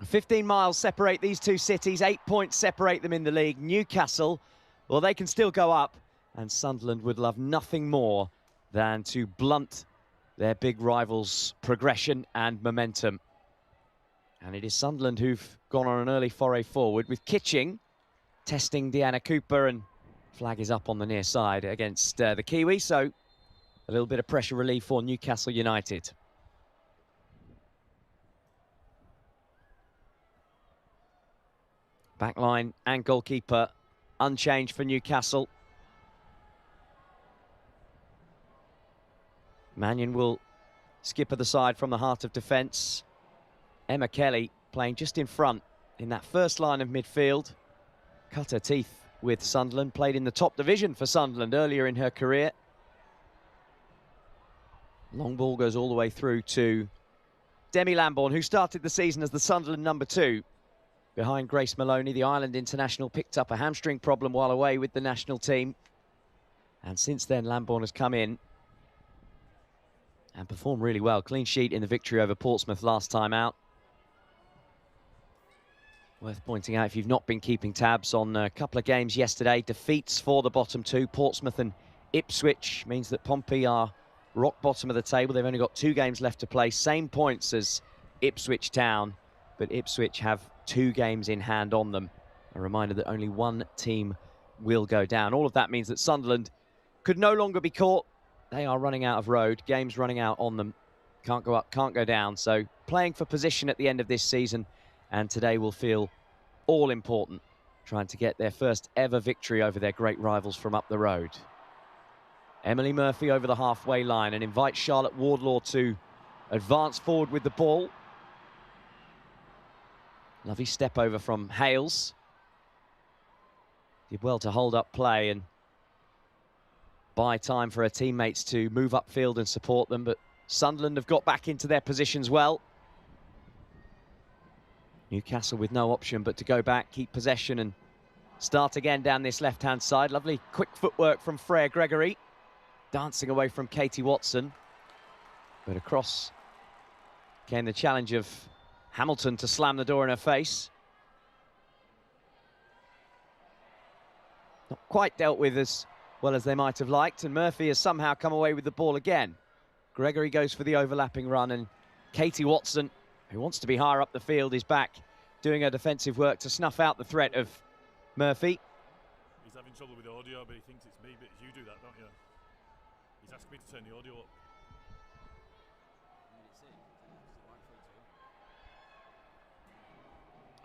15 miles separate these two cities, 8 points separate them in the league. Newcastle, well, they can still go up, and Sunderland would love nothing more than to blunt their big rivals' progression and momentum. And it is Sunderland who've gone on an early foray forward, with Kitching testing Deanna Cooper, and flag is up on the near side against the Kiwi, so a little bit of pressure relief for Newcastle United. Backline and goalkeeper unchanged for Newcastle. Mannion will skipper the side from the heart of defence. Emma Kelly playing just in front in that first line of midfield. Cut her teeth with Sunderland, played in the top division for Sunderland earlier in her career. Long ball goes all the way through to Demi Lambourne, who started the season as the Sunderland #2. Behind Grace Maloney, the Ireland international picked up a hamstring problem while away with the national team. And since then, Lambourne has come in and performed really well. Clean sheet in the victory over Portsmouth last time out. Worth pointing out, if you've not been keeping tabs on a couple of games yesterday, defeats for the bottom two, Portsmouth and Ipswich, means that Pompey are rock bottom of the table. They've only got 2 games left to play, same points as Ipswich Town, but Ipswich have 2 games in hand on them. A reminder that only one team will go down. All of that means that Sunderland could no longer be caught. They are running out of road, games running out on them. Can't go up, can't go down. So playing for position at the end of this season, and today will feel all important, trying to get their first ever victory over their great rivals from up the road. Emily Murphy over the halfway line and invites Charlotte Wardlaw to advance forward with the ball. Lovely step over from Hales. Did well to hold up play and buy time for her teammates to move upfield and support them, but Sunderland have got back into their positions well. Newcastle with no option but to go back, keep possession and start again down this left-hand side. Lovely quick footwork from Freya Gregory. Dancing away from Katie Watson. But across came the challenge of Hamilton to slam the door in her face. Not quite dealt with as well as they might have liked, and Murphy has somehow come away with the ball again. Gregory goes for the overlapping run, and Katie Watson, who wants to be higher up the field, is back doing her defensive work to snuff out the threat of Murphy. He's having trouble with the audio, but he thinks it's me, but you do that, don't you? He's asked me to turn the audio up.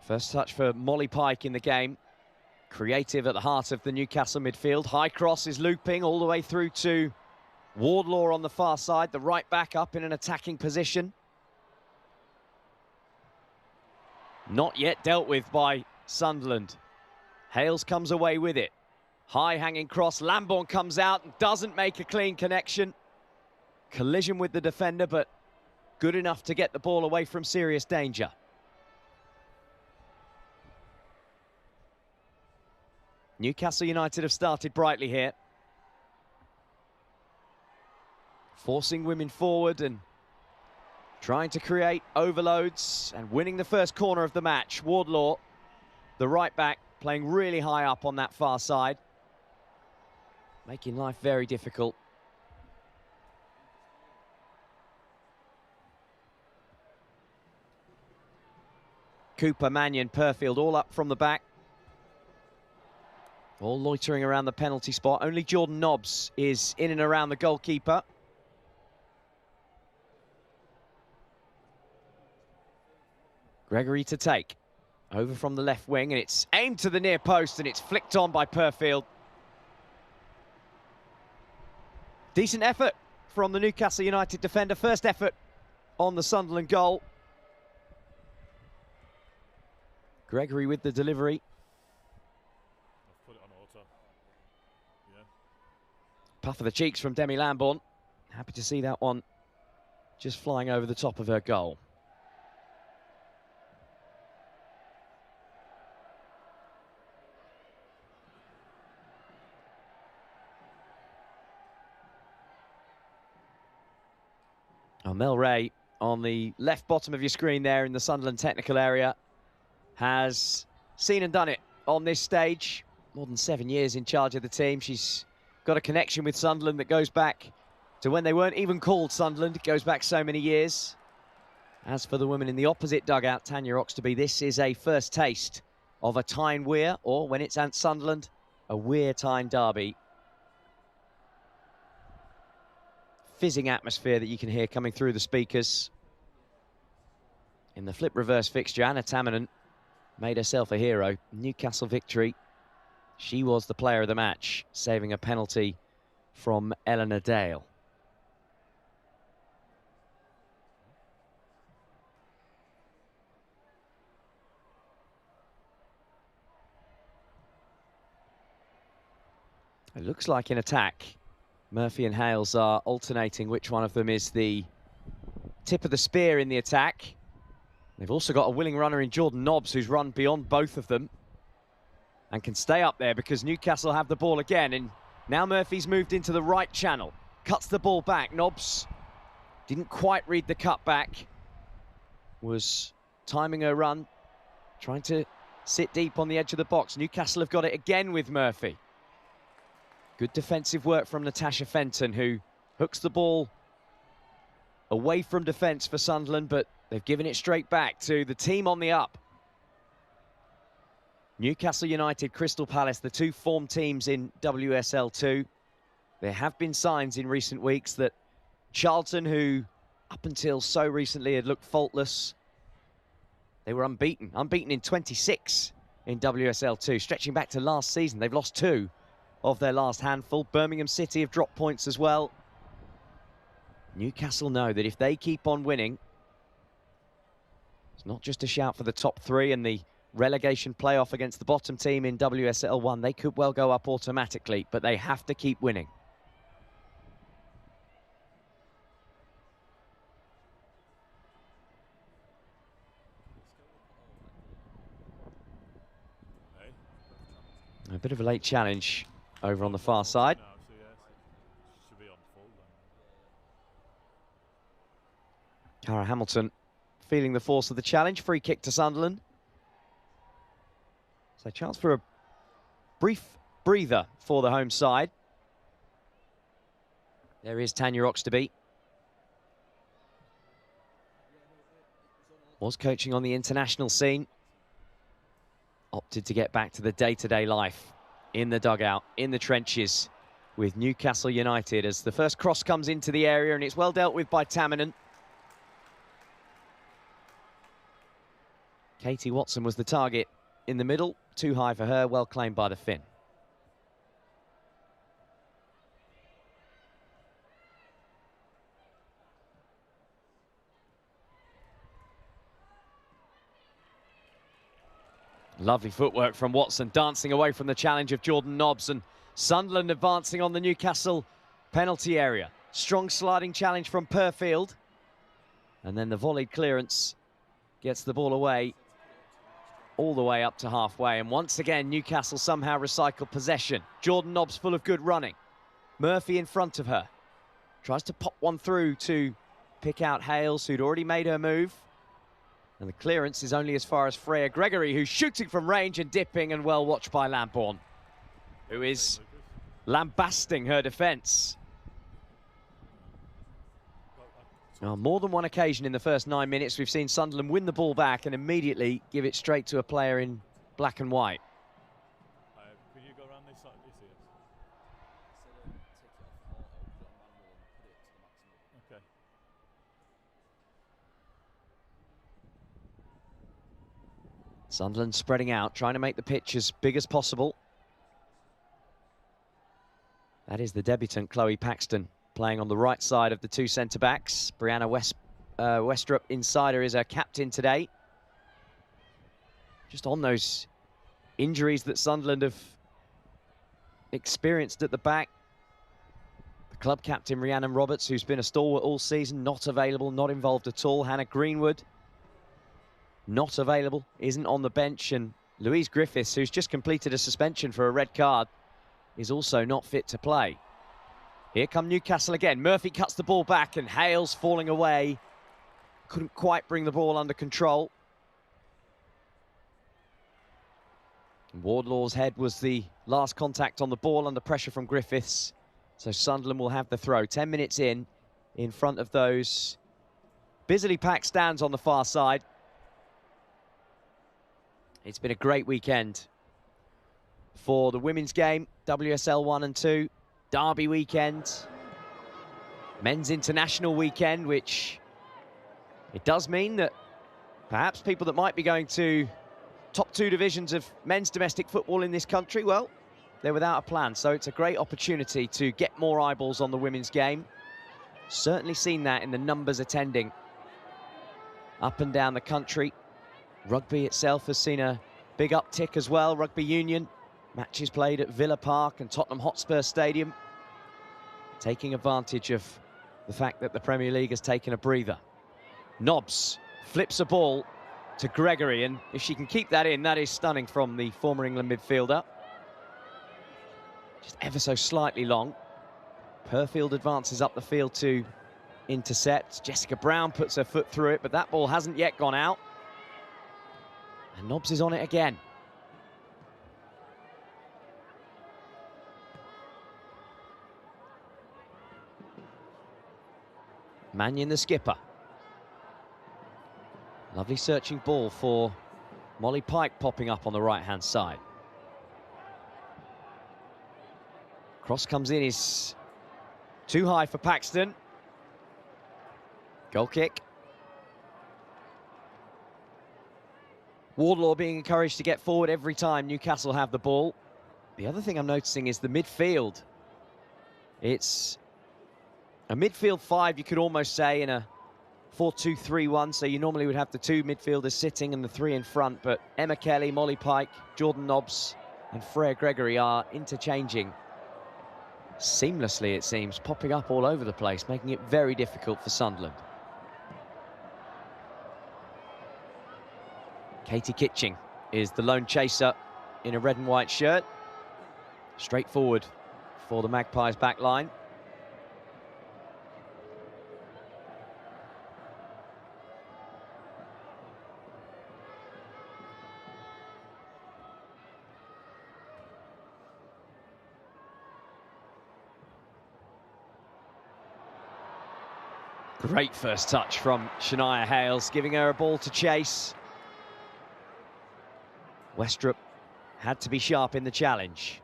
First touch for Molly Pike in the game. Creative at the heart of the Newcastle midfield. High cross is looping all the way through to Wardlaw on the far side. The right back up in an attacking position. Not yet dealt with by Sunderland. Hales comes away with it. High hanging cross. Lambourne comes out and doesn't make a clean connection. Collision with the defender, but good enough to get the ball away from serious danger. Newcastle United have started brightly here. Forcing women forward and trying to create overloads and winning the first corner of the match. Wardlaw, the right back, playing really high up on that far side. Making life very difficult. Cooper, Mannion, Purfield all up from the back. All loitering around the penalty spot. Only Jordan Nobbs is in and around the goalkeeper. Gregory to take. Over from the left wing, and it's aimed to the near post, and it's flicked on by Purfield. Decent effort from the Newcastle United defender. First effort on the Sunderland goal. Gregory with the delivery. I've put it on auto. Yeah. Puff of the cheeks from Demi Lambourne. Happy to see that one just flying over the top of her goal. Oh, Mel Ray on the left bottom of your screen there in the Sunderland technical area, has seen and done it on this stage. More than 7 years in charge of the team. She's got a connection with Sunderland that goes back to when they weren't even called Sunderland. It goes back so many years. As for the women in the opposite dugout, Tanya Oxtoby, this is a first taste of a Tyne-Wear, or when it's at Sunderland, a Wear-Tyne derby. Fizzing atmosphere that you can hear coming through the speakers. In the flip reverse fixture, Anna Tamminen made herself a hero. Newcastle victory. She was the player of the match, saving a penalty from Eleanor Dale. It looks like in attack, Murphy and Hales are alternating which one of them is the tip of the spear in the attack. They've also got a willing runner in Jordan Nobbs who's run beyond both of them and can stay up there because Newcastle have the ball again. And now Murphy's moved into the right channel, cuts the ball back. Nobbs didn't quite read the cut back, was timing her run, trying to sit deep on the edge of the box. Newcastle have got it again with Murphy. Good defensive work from Natasha Fenton, who hooks the ball away from defence for Sunderland, but they've given it straight back to the team on the up. Newcastle United, Crystal Palace, the two form teams in WSL 2. There have been signs in recent weeks that Charlton, who up until so recently had looked faultless, they were unbeaten in 26 in WSL 2, stretching back to last season. They've lost 2 of their last handful. Birmingham City have dropped points as well. Newcastle know that if they keep on winning, it's not just a shout for the top 3 and the relegation playoff against the bottom team in WSL 1. They could well go up automatically, but they have to keep winning. A bit of a late challenge over on the far side. Cara Hamilton feeling the force of the challenge. Free kick to Sunderland. So chance for a brief breather for the home side. There is Tanya Oxtoby. Was coaching on the international scene. Opted to get back to the day-to-day life in the dugout, in the trenches with Newcastle United as the first cross comes into the area, and it's well dealt with by Tamminen. Katie Watson was the target in the middle. Too high for her, well claimed by the Finn. Lovely footwork from Watson, dancing away from the challenge of Jordan Nobbs, and Sunderland advancing on the Newcastle penalty area. Strong sliding challenge from Purfield. And then the volleyed clearance gets the ball away, all the way up to halfway. And once again, Newcastle somehow recycled possession. Jordan Nobbs full of good running. Murphy in front of her. Tries to pop one through to pick out Hales, who'd already made her move. And the clearance is only as far as Freya Gregory, who's shooting from range and dipping, and well watched by Lambourne, who is lambasting her defence. On more than one occasion in the first 9 minutes, we've seen Sunderland win the ball back and immediately give it straight to a player in black and white. Could you go around this side? Okay. Sunderland spreading out, trying to make the pitch as big as possible. That is the debutant Chloe Paxton playing on the right side of the two centre-backs. Brianna Westrup inside her is her captain today. Just on those injuries that Sunderland have experienced at the back. The club captain Rhiannon Roberts, who's been a stalwart all season, not available, not involved at all. Hannah Greenwood, not available, isn't on the bench. And Louise Griffiths, who's just completed a suspension for a red card, is also not fit to play. Here come Newcastle again. Murphy cuts the ball back and Hales falling away couldn't quite bring the ball under control. Wardlaw's head was the last contact on the ball under pressure from Griffiths. So Sunderland will have the throw. 10 minutes in front of those busily packed stands on the far side. It's been a great weekend for the women's game, WSL 1 and 2, derby weekend, men's international weekend, which it does mean that perhaps people that might be going to top 2 divisions of men's domestic football in this country, well, they're without a plan. So it's a great opportunity to get more eyeballs on the women's game. Certainly seen that in the numbers attending up and down the country. Rugby itself has seen a big uptick as well. Rugby union matches played at Villa Park and Tottenham Hotspur Stadium, taking advantage of the fact that the Premier League has taken a breather. Nobbs flips a ball to Gregory, and if she can keep that in, that is stunning from the former England midfielder. Just ever so slightly long. Purfield advances up the field to intercept. Jessica Brown puts her foot through it, but that ball hasn't yet gone out. And Nobbs is on it again. Mannion, the skipper. Lovely searching ball for Molly Pike, popping up on the right-hand side. Cross comes in, is too high for Paxton. Goal kick. Wardlaw being encouraged to get forward every time Newcastle have the ball. The other thing I'm noticing is the midfield. It's a midfield 5, you could almost say, in a 4-2-3-1, so you normally would have the 2 midfielders sitting and the 3 in front, but Emma Kelly, Molly Pike, Jordan Nobbs and Freya Gregory are interchanging seamlessly, it seems, popping up all over the place, making it very difficult for Sunderland. Katie Kitching is the lone chaser in a red and white shirt. Straightforward for the Magpies back line. Great first touch from Shania Hales, giving her a ball to chase. Westrup had to be sharp in the challenge.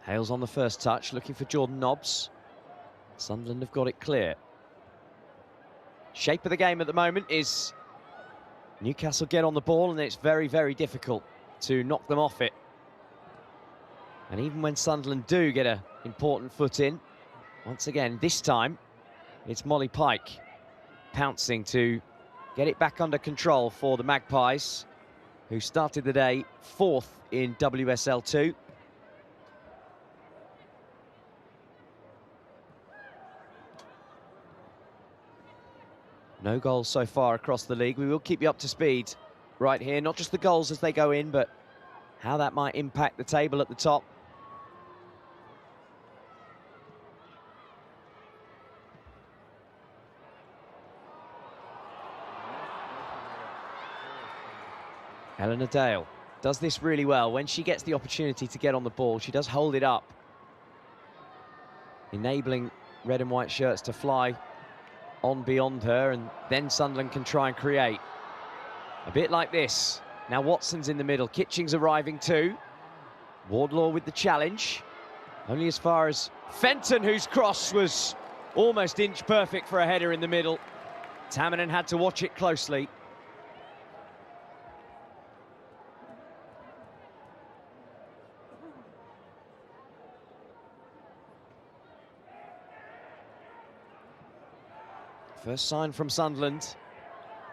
Hales on the first touch, looking for Jordan Nobbs. Sunderland have got it clear. Shape of the game at the moment is Newcastle get on the ball, and it's very, very difficult to knock them off it. And even when Sunderland do get an important foot in, once again, this time, it's Molly Pike pouncing to get it back under control for the Magpies, who started the day 4th in WSL 2. No goals so far across the league. We will keep you up to speed right here. Not just the goals as they go in, but how that might impact the table at the top. Eleanor Dale does this really well. When she gets the opportunity to get on the ball, she does hold it up, enabling red and white shirts to fly on beyond her, and then Sunderland can try and create. A bit like this. Now Watson's in the middle. Kitching's arriving too. Wardlaw with the challenge. Only as far as Fenton, whose cross was almost inch perfect for a header in the middle. Tamminen had to watch it closely. First sign from Sunderland.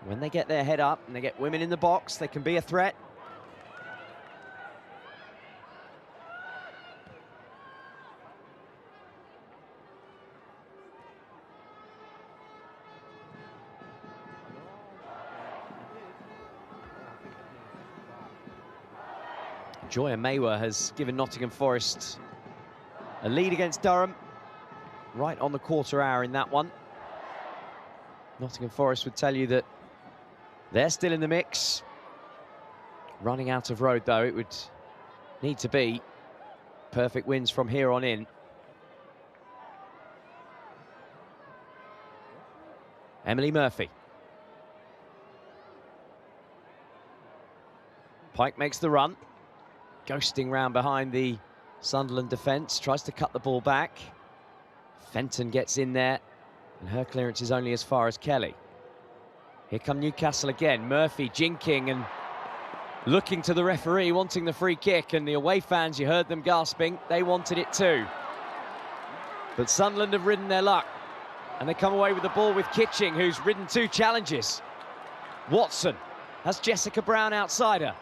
When they get their head up and they get women in the box, they can be a threat. Joya Mawer has given Nottingham Forest a lead against Durham, right on the quarter hour in that one. Nottingham Forest would tell you that they're still in the mix. Running out of road, though, it would need to be perfect wins from here on in. Emily Murphy. Pike makes the run, ghosting round behind the Sunderland defence, tries to cut the ball back. Fenton gets in there, and her clearance is only as far as Kelly. Here come Newcastle again. Murphy jinking and looking to the referee, wanting the free kick, and the away fans, you heard them gasping, they wanted it too. But Sunderland have ridden their luck, and they come away with the ball with Kitching, who's ridden 2 challenges. Watson has Jessica Brown outside her.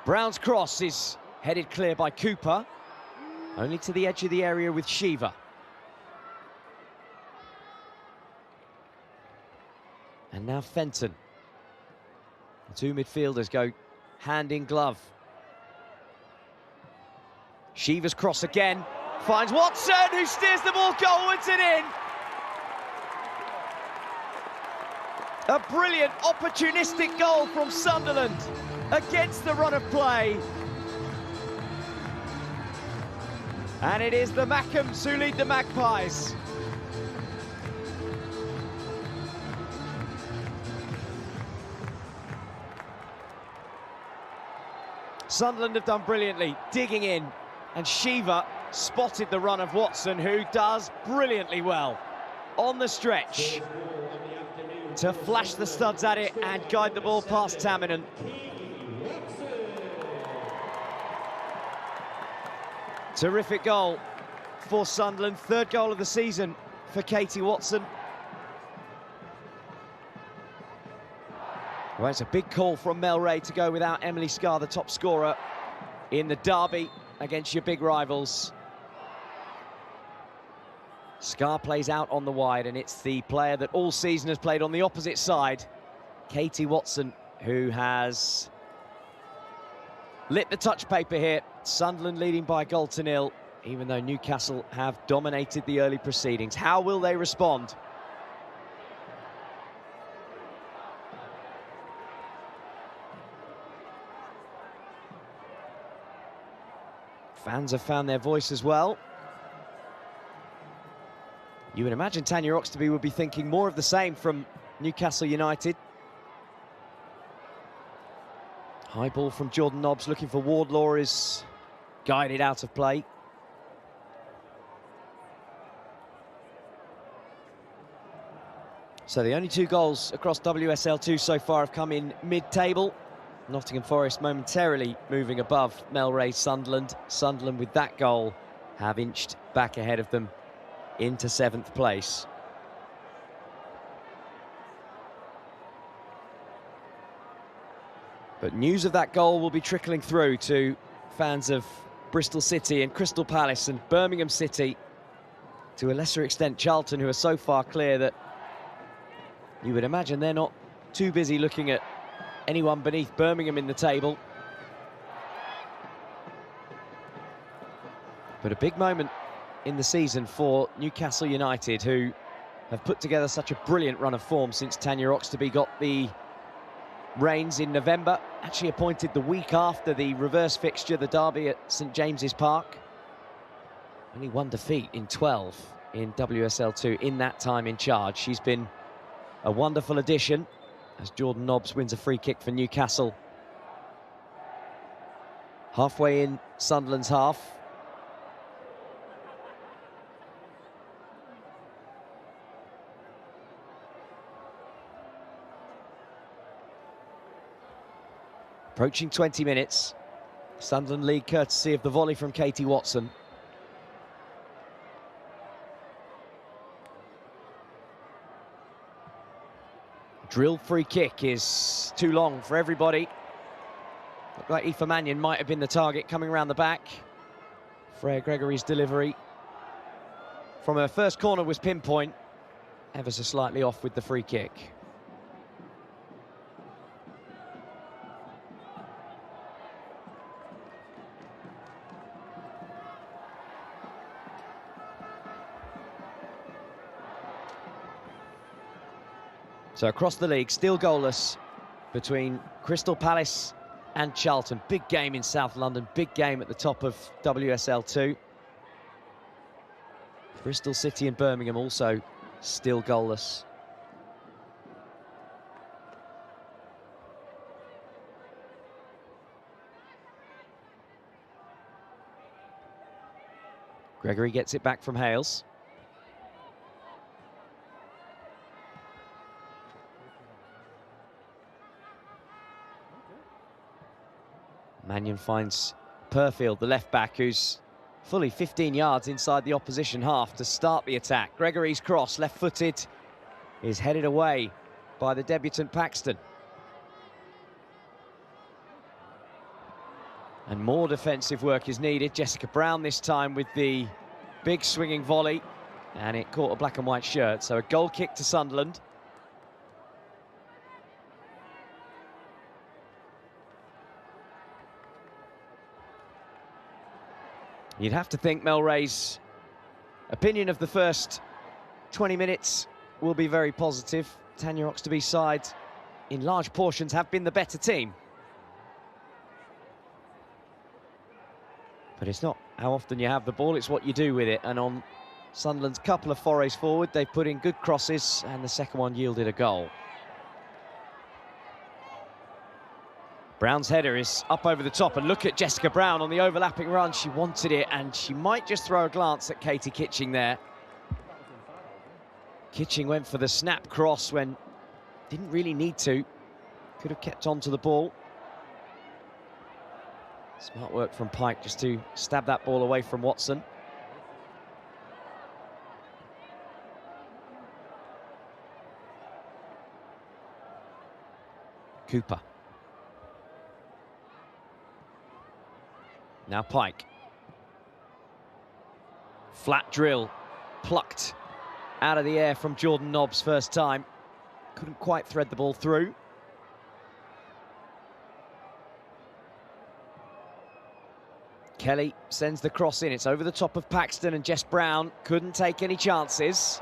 Brown's cross is headed clear by Cooper, only to the edge of the area with Shiva. And now Fenton. The 2 midfielders go hand in glove. Shiva's cross again, finds Watson, who steers the ball goalwards and in. A brilliant, opportunistic goal from Sunderland against the run of play. And it is the Mackhams who lead the Magpies. Sunderland have done brilliantly, digging in, and Shiva spotted the run of Watson, who does brilliantly well on the stretch to flash the studs at it and guide the ball past Tamminen. Terrific goal for Sunderland, 3rd goal of the season for Katie Watson. Well, it's a big call from Mel Ray to go without Emily Scarr, the top scorer in the derby against your big rivals. Scarr plays out on the wide, and it's the player that all season has played on the opposite side, Katie Watson, who has lit the touch paper here. Sunderland leading by a goal to 0, even though Newcastle have dominated the early proceedings. How will they respond? Fans have found their voice as well. You would imagine Tanya Oxtoby would be thinking more of the same from Newcastle United. High ball from Jordan Nobbs, looking for Wardlaw, is guided out of play. So the only 2 goals across WSL2 so far have come in mid-table. Nottingham Forest momentarily moving above Melray's Sunderland. Sunderland with that goal have inched back ahead of them into 7th place. But news of that goal will be trickling through to fans of Bristol City and Crystal Palace and Birmingham City, to a lesser extent Charlton, who are so far clear that you would imagine they're not too busy looking at anyone beneath Birmingham in the table. But a big moment in the season for Newcastle United, who have put together such a brilliant run of form since Tanya Oxtoby got the reins in November, actually appointed the week after the reverse fixture, the derby at St James's Park. Only 1 defeat in 12 in WSL2 in that time in charge. She's been a wonderful addition as Jordan Nobbs wins a free kick for Newcastle. Halfway in Sunderland's half. Approaching 20 minutes. Sunderland lead courtesy of the volley from Katie Watson. Drilled free kick is too long for everybody. Looked like Aoife Mannion might have been the target coming around the back. Freya Gregory's delivery from her first corner was pinpoint, ever so slightly off with the free kick. So across the league, still goalless between Crystal Palace and Charlton. Big game in South London, big game at the top of WSL 2. Bristol City and Birmingham also still goalless. Gregory gets it back from Hales. Mannion finds Perfield, the left-back, who's fully 15 yards inside the opposition half to start the attack. Gregory's cross, left-footed, is headed away by the debutant Paxton. And more defensive work is needed. Jessica Brown this time with the big swinging volley, and it caught a black and white shirt. So a goal kick to Sunderland. You'd have to think Mel Ray's opinion of the first 20 minutes will be very positive. Tanya Oxtoby's side, in large portions, have been the better team. But it's not how often you have the ball, it's what you do with it. And on Sunderland's couple of forays forward, they've put in good crosses, and the second one yielded a goal. Brown's header is up over the top, and look at Jessica Brown on the overlapping run. She wanted it, and she might just throw a glance at Katie Kitching there. Kitching went for the snap cross when didn't really need to. Could have kept on to the ball. Smart work from Pike just to stab that ball away from Watson. Cooper. Now Pike. Flat drill, plucked out of the air from Jordan Nobbs first time. Couldn't quite thread the ball through. Kelly sends the cross in. It's over the top of Paxton, and Jess Brown couldn't take any chances.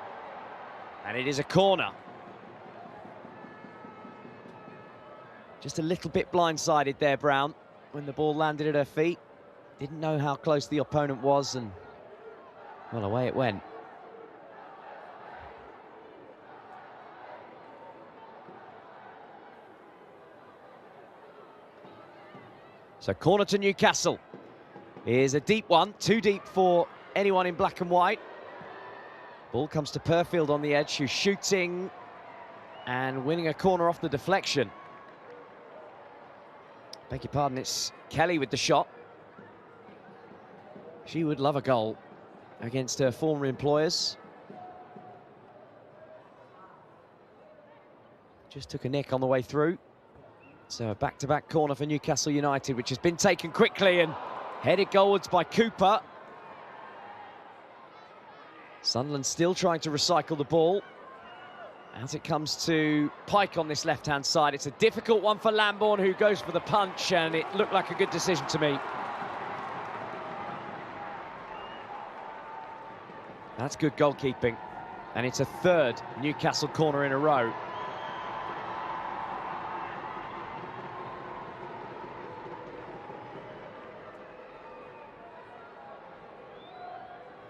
And it is a corner. Just a little bit blindsided there, Brown, when the ball landed at her feet. Didn't know how close the opponent was, and, well, away it went. So corner to Newcastle is a deep one, too deep for anyone in black and white. Ball comes to Perfield on the edge, who's shooting and winning a corner off the deflection. Beg your pardon, it's Kelly with the shot. She would love a goal against her former employers. Just took a nick on the way through. So a back-to-back corner for Newcastle United, which has been taken quickly and headed goalwards by Cooper. Sunderland still trying to recycle the ball. As it comes to Pike on this left-hand side, it's a difficult one for Lambourne, who goes for the punch, and it looked like a good decision to me. That's good goalkeeping, and it's a third Newcastle corner in a row.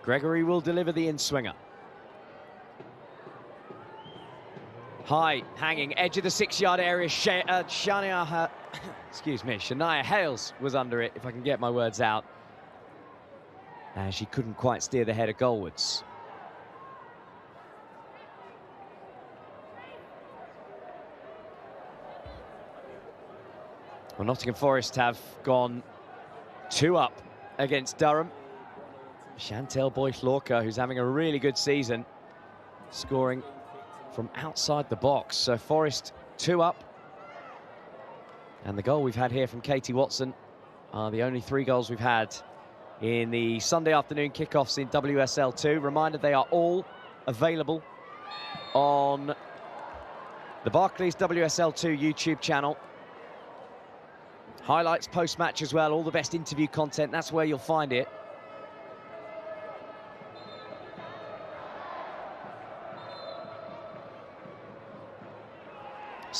Gregory will deliver the in-swinger. High, hanging, edge of the 6-yard area. Shania Hales was under it, if I can get my words out. And she couldn't quite steer the header goalwards. Well, Nottingham Forest have gone 2 up against Durham. Chantel Boyce-Lorca, who's having a really good season, scoring from outside the box. So Forest 2 up. And the goal we've had here from Katie Watson are the only 3 goals we've had in the Sunday afternoon kickoffs in WSL 2. Reminder, they are all available on the Barclays WSL 2 YouTube channel. Highlights post-match as well, all the best interview content, that's where you'll find it.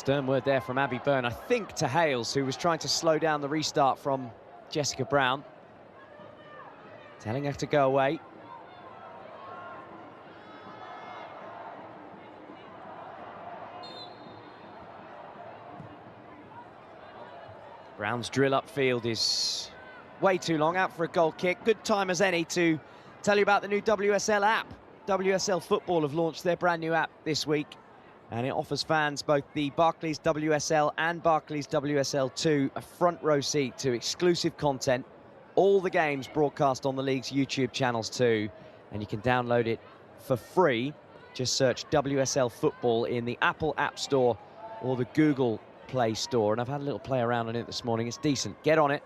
Stern word there from Abby Byrne, I think, to Hales, who was trying to slow down the restart from Jessica Brown. Telling her to go away. Brown's drill upfield is way too long, out for a goal kick. Good time as any to tell you about the new WSL app. WSL Football have launched their brand new app this week, and it offers fans both the Barclays WSL and Barclays WSL 2 a front row seat to exclusive content. All the games broadcast on the league's YouTube channels too, and you can download it for free. Just search WSL Football in the Apple App Store or the Google Play Store, and I've had a little play around on it this morning. It's decent. Get on it,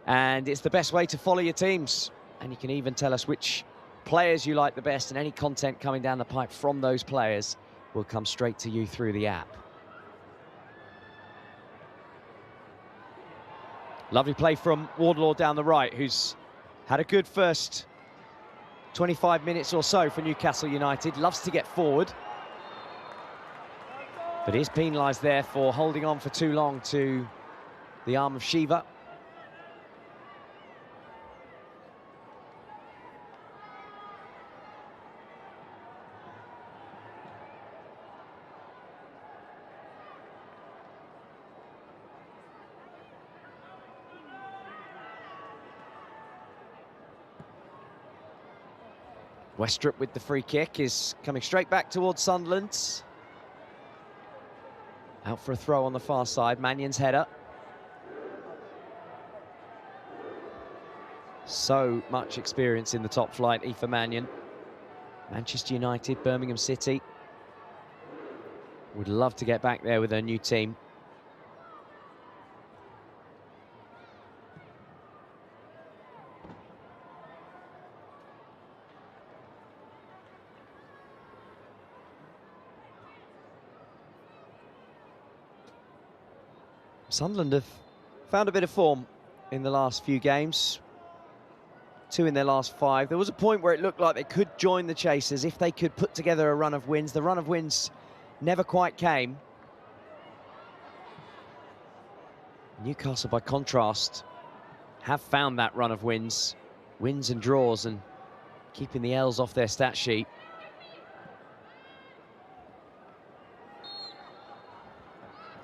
and it's the best way to follow your teams, and you can even tell us which players you like the best, and any content coming down the pipe from those players will come straight to you through the app. Lovely play from Wardlaw down the right, who's had a good first 25 minutes or so for Newcastle United. Loves to get forward, but is penalised there for holding on for too long to the arm of Shiva. Westrup with the free kick is coming straight back towards Sunderland. Out for a throw on the far side, Mannion's header. So much experience in the top flight, Aoife Mannion. Manchester United, Birmingham City. Would love to get back there with her new team. Sunderland have found a bit of form in the last few games. 2 in their last 5. There was a point where it looked like they could join the chasers if they could put together a run of wins. The run of wins never quite came. Newcastle, by contrast, have found that run of wins and draws, and keeping the L's off their stat sheet.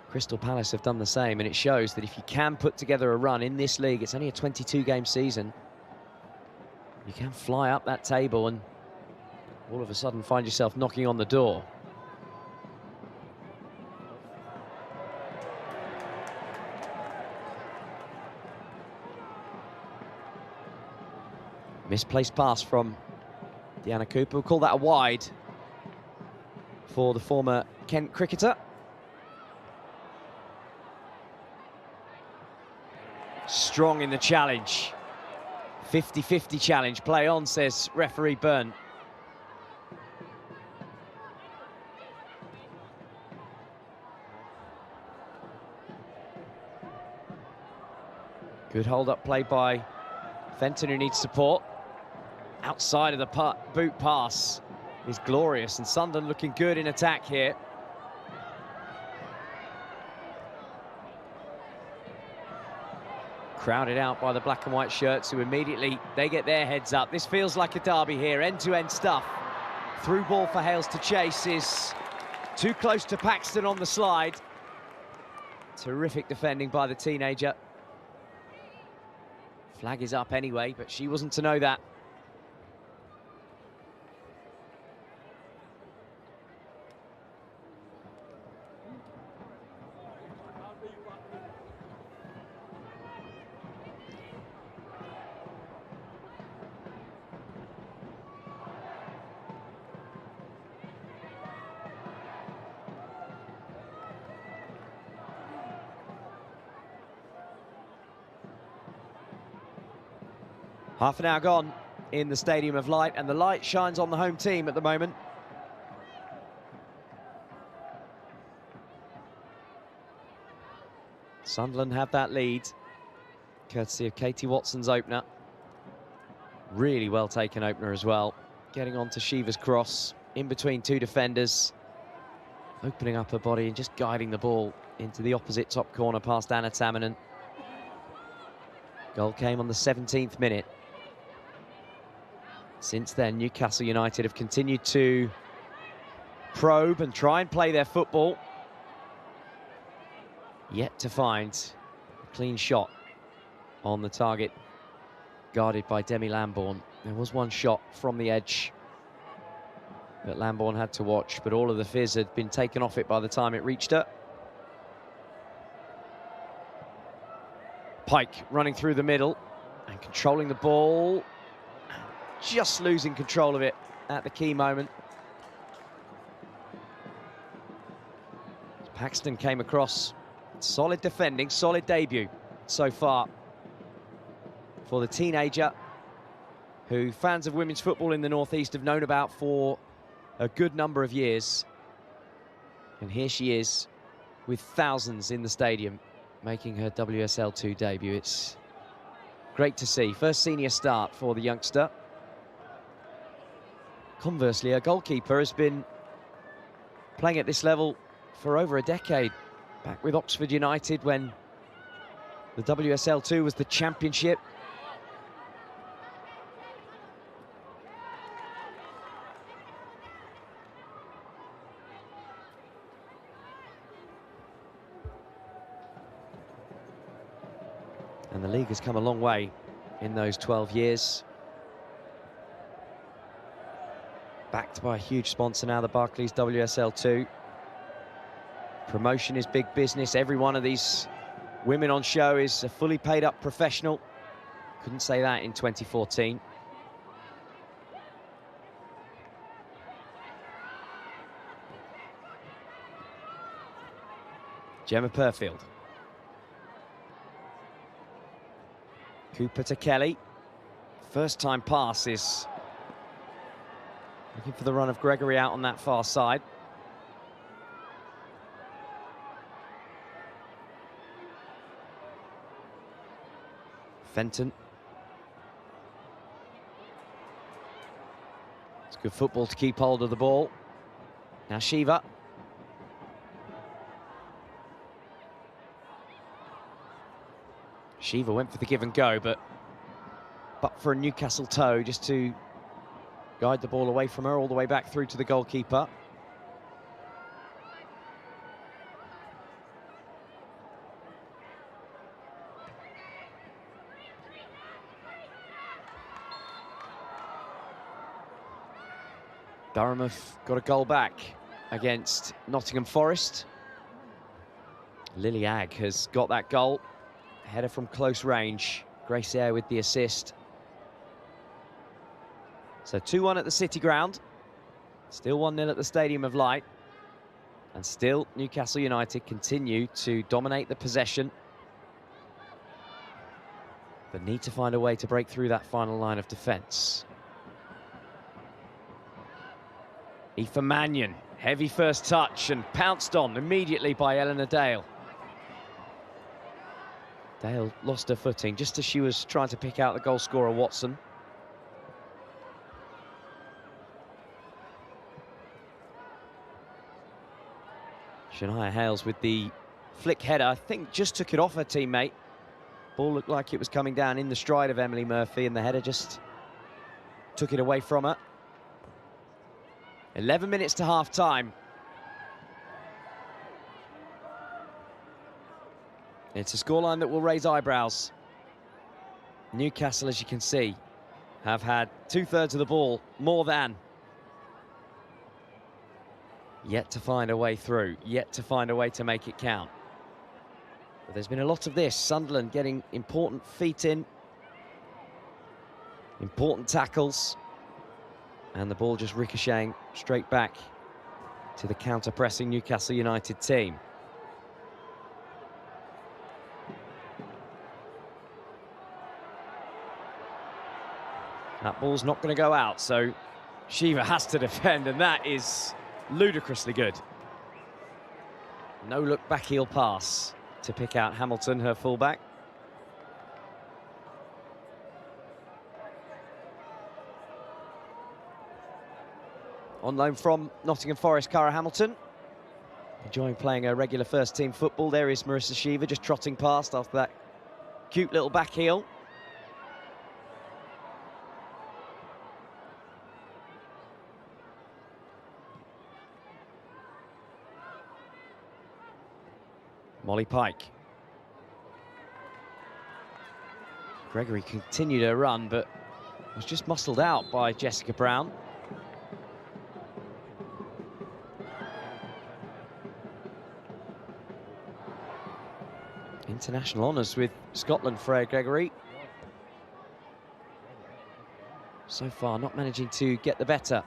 Crystal Palace have done the same, and it shows that if you can put together a run in this league, it's only a 22-game season, you can fly up that table and all of a sudden find yourself knocking on the door. Misplaced pass from Deanna Cooper. We'll call that a wide for the former Kent cricketer. Strong in the challenge. 50-50 challenge. Play on, says referee Byrne. Good hold-up play by Fenton, who needs support. Outside of the boot pass is glorious, and Sunderland looking good in attack here. Crowded out by the black and white shirts, who immediately, they get their heads up. This feels like a derby here, end-to-end stuff. Through ball for Hales to chase is too close to Paxton on the slide. Terrific defending by the teenager. Flag is up anyway, but she wasn't to know that. Half an hour gone in the Stadium of Light, and the light shines on the home team at the moment. Sunderland have that lead, courtesy of Katie Watson's opener. Really well taken opener as well. Getting on to Shiva's cross, in between 2 defenders. opening up her body and just guiding the ball into the opposite top corner past Anna Tamminen. Goal came on the 17th minute. Since then, Newcastle United have continued to probe and try and play their football. Yet to find a clean shot on the target, guarded by Demi Lambourne. There was one shot from the edge that Lambourne had to watch, but all of the fizz had been taken off it by the time it reached her. Pike running through the middle and controlling the ball, just losing control of it at the key moment. Paxton came across. Solid defending, solid debut so far for the teenager who fans of women's football in the Northeast have known about for a good number of years. And here she is with thousands in the stadium making her WSL 2 debut. It's great to see. First senior start for the youngster. Conversely, her goalkeeper has been playing at this level for over a decade. Back with Oxford United when the WSL 2 was the championship. And the league has come a long way in those 12 years. Backed by a huge sponsor now, the Barclays WSL 2. Promotion is big business. Every one of these women on show is a fully paid up professional. Couldn't say that in 2014. Gemma Purfield. Cooper to Kelly. First time pass is looking for the run of Gregory out on that far side. Fenton. It's good football to keep hold of the ball. Now Shiva. Shiva went for the give and go, but for a Newcastle toe just to guide the ball away from her all the way back through to the goalkeeper. Durham have got a goal back against Nottingham Forest. Lily Agg has got that goal. Header from close range. Grace Eyre with the assist. So 2-1 at the City Ground. Still 1-0 at the Stadium of Light. And still Newcastle United continue to dominate the possession. But need to find a way to break through that final line of defence. Aoife Mannion, heavy first touch and pounced on immediately by Eleanor Dale. Dale lost her footing just as she was trying to pick out the goal scorer, Watson. Shania Hales with the flick header, I think just took it off her teammate. Ball looked like it was coming down in the stride of Emily Murphy and the header just took it away from her. 11 minutes to half-time. It's a scoreline that will raise eyebrows. Newcastle, as you can see, have had 2/3 of the ball, more than. Yet to find a way through, yet to find a way to make it count. But there's been a lot of this. Sunderland getting important feet in, important tackles, and the ball just ricocheting straight back to the counter-pressing Newcastle United team. That ball's not going to go out, so Shiva has to defend, and that is ludicrously good. No look back heel pass to pick out Hamilton, her fullback. On loan from Nottingham Forest, Cara Hamilton. enjoying playing a regular first-team football. There is Marissa Shiva just trotting past after that cute little back heel. Molly Pike. Gregory continued her run, but was just muscled out by Jessica Brown. International honours with Scotland, Freya Gregory. So far, not managing to get the better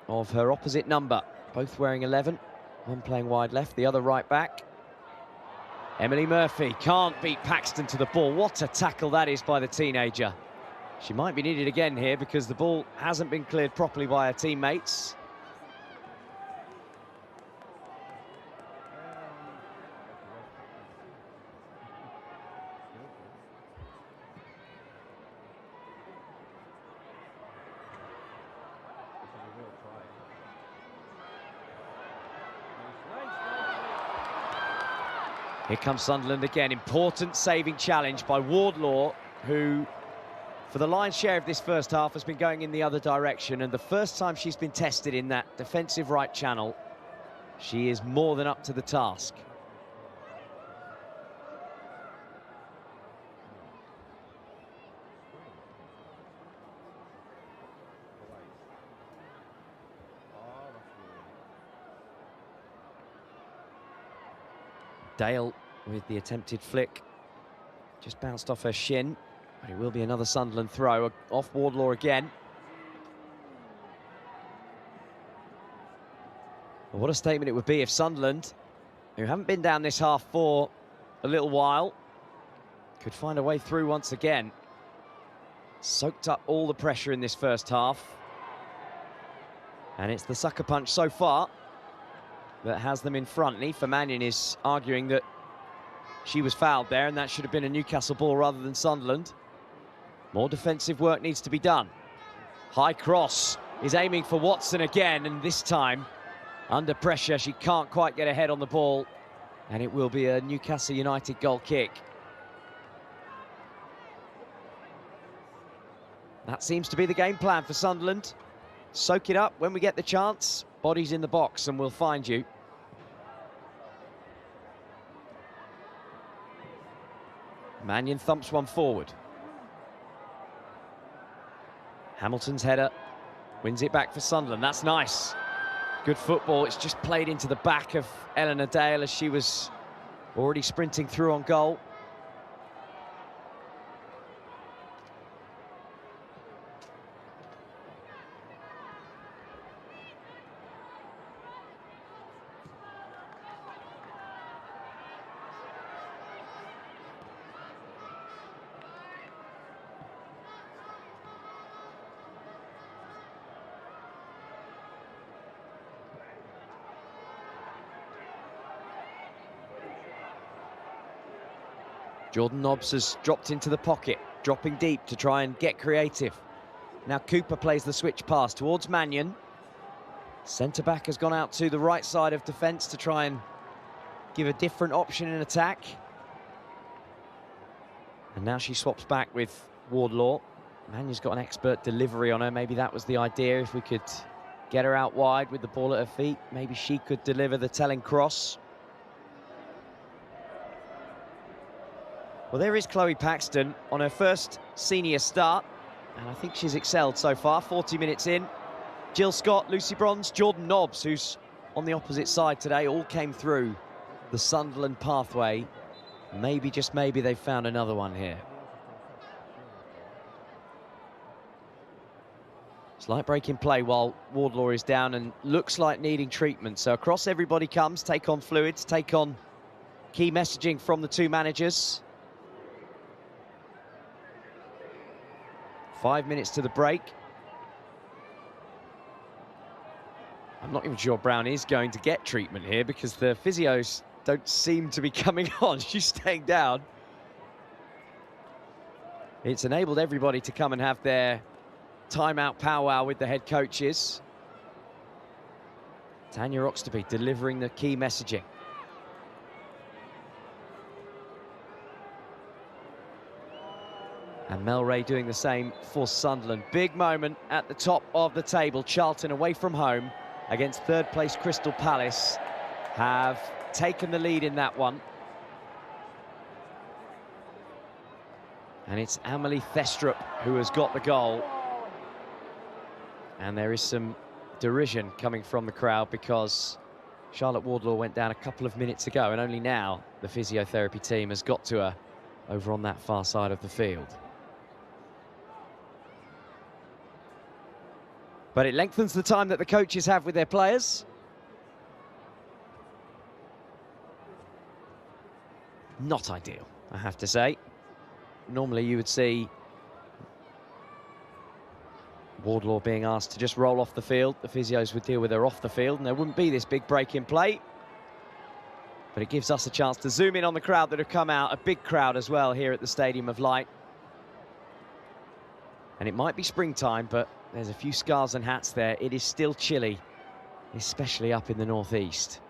of her opposite number. Both wearing 11, one playing wide left, the other right back. Emily Murphy can't beat Paxton to the ball. What a tackle that is by the teenager. She might be needed again here because the ball hasn't been cleared properly by her teammates. Here comes Sunderland again. Important saving challenge by Wardlaw, who, for the lion's share of this first half, has been going in the other direction. And the first time she's been tested in that defensive right channel, she is more than up to the task. Dale with the attempted flick. Just bounced off her shin, but it will be another Sunderland throw. Off Wardlaw again. Well, what a statement it would be if Sunderland, who haven't been down this half for a little while, could find a way through once again. Soaked up all the pressure in this first half. And it's the sucker punch so far that has them in front. Niamh Mannion is arguing that she was fouled there and that should have been a Newcastle ball rather than Sunderland. More defensive work needs to be done. High cross is aiming for Watson again, and this time under pressure she can't quite get ahead on the ball, and it will be a Newcastle United goal kick. That seems to be the game plan for Sunderland. Soak it up when we get the chance. Bodies in the box and we'll find you. Mannion thumps one forward. Hamilton's header wins it back for Sunderland. That's nice. Good football. It's just played into the back of Eleanor Dale as she was already sprinting through on goal. Jordan Nobbs has dropped into the pocket, dropping deep to try and get creative. Now Cooper plays the switch pass towards Mannion. Centre-back has gone out to the right side of defence to try and give a different option in attack. And now she swaps back with Wardlaw. Mannion's got an expert delivery on her. Maybe that was the idea. If we could get her out wide with the ball at her feet, maybe she could deliver the telling cross. Well, there is Chloe Paxton on her first senior start, and I think she's excelled so far. 40 minutes in. Jill Scott, Lucy Bronze, Jordan Nobbs, who's on the opposite side today, all came through the Sunderland pathway. Maybe, just maybe, they've found another one here. Slight break in play while Wardlaw is down and looks like needing treatment. So across everybody comes, take on fluids, take on key messaging from the two managers. 5 minutes to the break. I'm not even sure Brown is going to get treatment here because the physios don't seem to be coming on. She's staying down. It's enabled everybody to come and have their timeout powwow with the head coaches. Tanya Oxtoby delivering the key messaging. And Mel Ray doing the same for Sunderland. Big moment at the top of the table. Charlton away from home against third place Crystal Palace have taken the lead in that one. And it's Amelie Thestrup who has got the goal. And there is some derision coming from the crowd because Charlotte Wardlaw went down a couple of minutes ago, and only now the physiotherapy team has got to her over on that far side of the field. But it lengthens the time that the coaches have with their players. Not ideal, I have to say. Normally you would see Wardlaw being asked to just roll off the field. The physios would deal with her off the field and there wouldn't be this big break in play. But it gives us a chance to zoom in on the crowd that have come out. A big crowd as well here at the Stadium of Light. And it might be springtime, but there's a few scarves and hats there. It is still chilly, especially up in the northeast.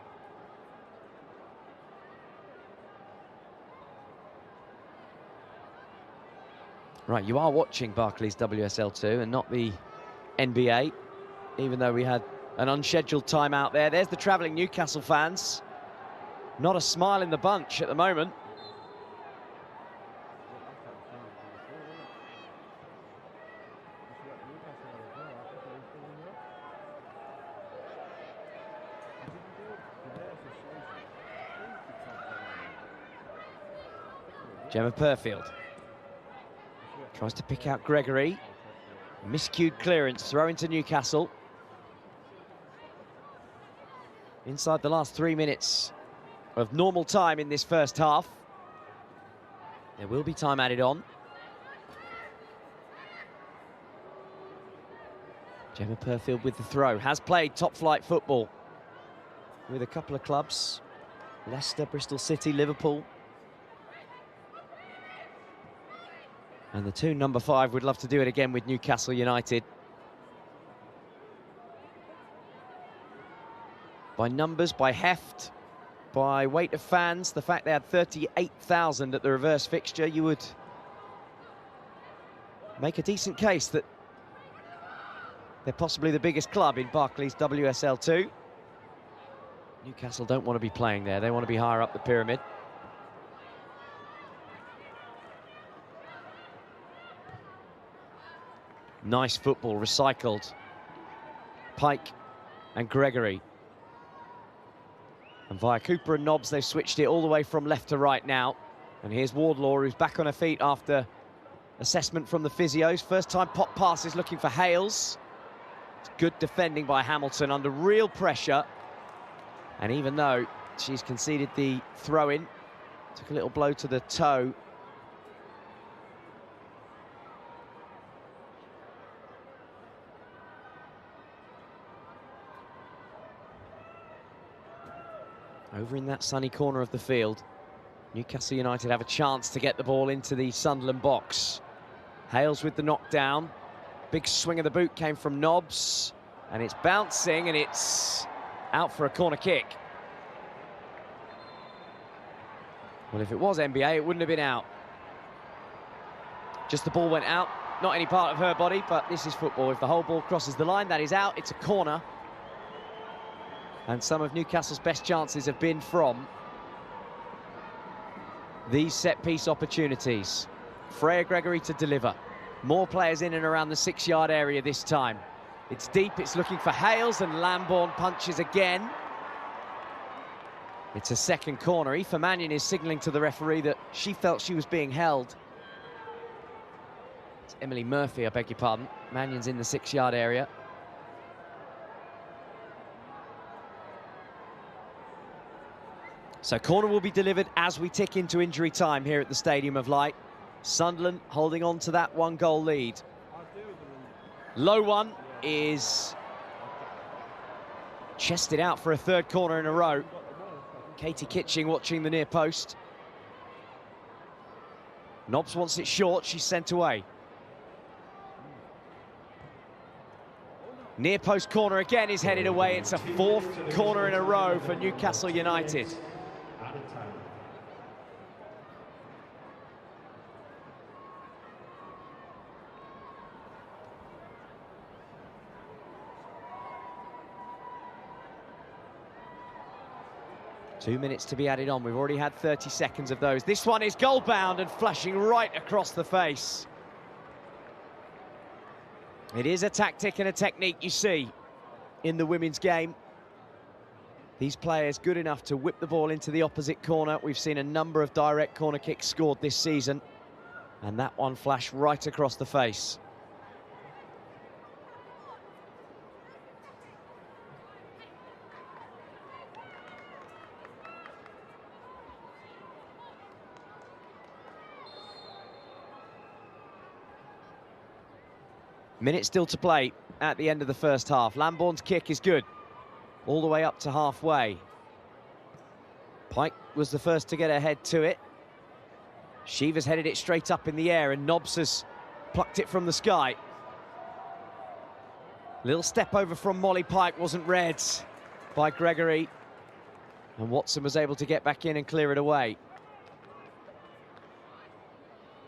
Right, you are watching Barclays WSL 2 and not the NBA, even though we had an unscheduled time out there. There's the travelling Newcastle fans. Not a smile in the bunch at the moment. Gemma Purfield tries to pick out Gregory. Miscued clearance, throw into Newcastle. Inside the last 3 minutes of normal time in this first half. There will be time added on. Gemma Purfield with the throw. Has played top flight football with a couple of clubs. Leicester, Bristol City, Liverpool. And the two number 5 would love to do it again with Newcastle United. By numbers, by heft, by weight of fans, the fact they had 38,000 at the reverse fixture, you would make a decent case that they're possibly the biggest club in Barclays WSL 2. Newcastle don't want to be playing there, they want to be higher up the pyramid. Nice football, recycled. Pike and Gregory. And via Cooper and Nobbs, they've switched it all the way from left to right now. And here's Wardlaw, who's back on her feet after assessment from the physios. First time pop pass is looking for Hales. It's good defending by Hamilton under real pressure. And even though she's conceded the throw-in, took a little blow to the toe. Over in that sunny corner of the field, Newcastle United have a chance to get the ball into the Sunderland box. Hales with the knockdown. Big swing of the boot came from Nobbs. And it's bouncing and it's out for a corner kick. Well, if it was NBA, it wouldn't have been out. Just the ball went out. Not any part of her body, but this is football. If the whole ball crosses the line, that is out. It's a corner. And some of Newcastle's best chances have been from these set-piece opportunities. Freya Gregory to deliver. More players in and around the 6-yard area this time. It's deep, it's looking for Hales, and Lambourne punches again. It's a second corner. Aoife Mannion is signalling to the referee that she felt she was being held. It's Emily Murphy, I beg your pardon. Mannion's in the 6-yard area. So corner will be delivered as we tick into injury time here at the Stadium of Light. Sunderland holding on to that 1-goal lead. Low one is chested out for a third corner in a row. Katie Kitching watching the near post. Nobbs wants it short, she's sent away. Near post corner again is headed away. It's a fourth corner in a row for Newcastle United. Added time. Two minutes to be added on. We've already had 30 seconds of those. This one is goal bound and flashing right across the face. It is a tactic and a technique you see in the women's game. These players good enough to whip the ball into the opposite corner. We've seen a number of direct corner kicks scored this season, and that one flashed right across the face. Minute still to play at the end of the first half. Lambourne's kick is good, all the way up to halfway. Pike was the first to get her head to it. Shiva's headed it straight up in the air, and Nobbs has plucked it from the sky. Little step over from Molly Pike wasn't read by Gregory, and Watson was able to get back in and clear it away.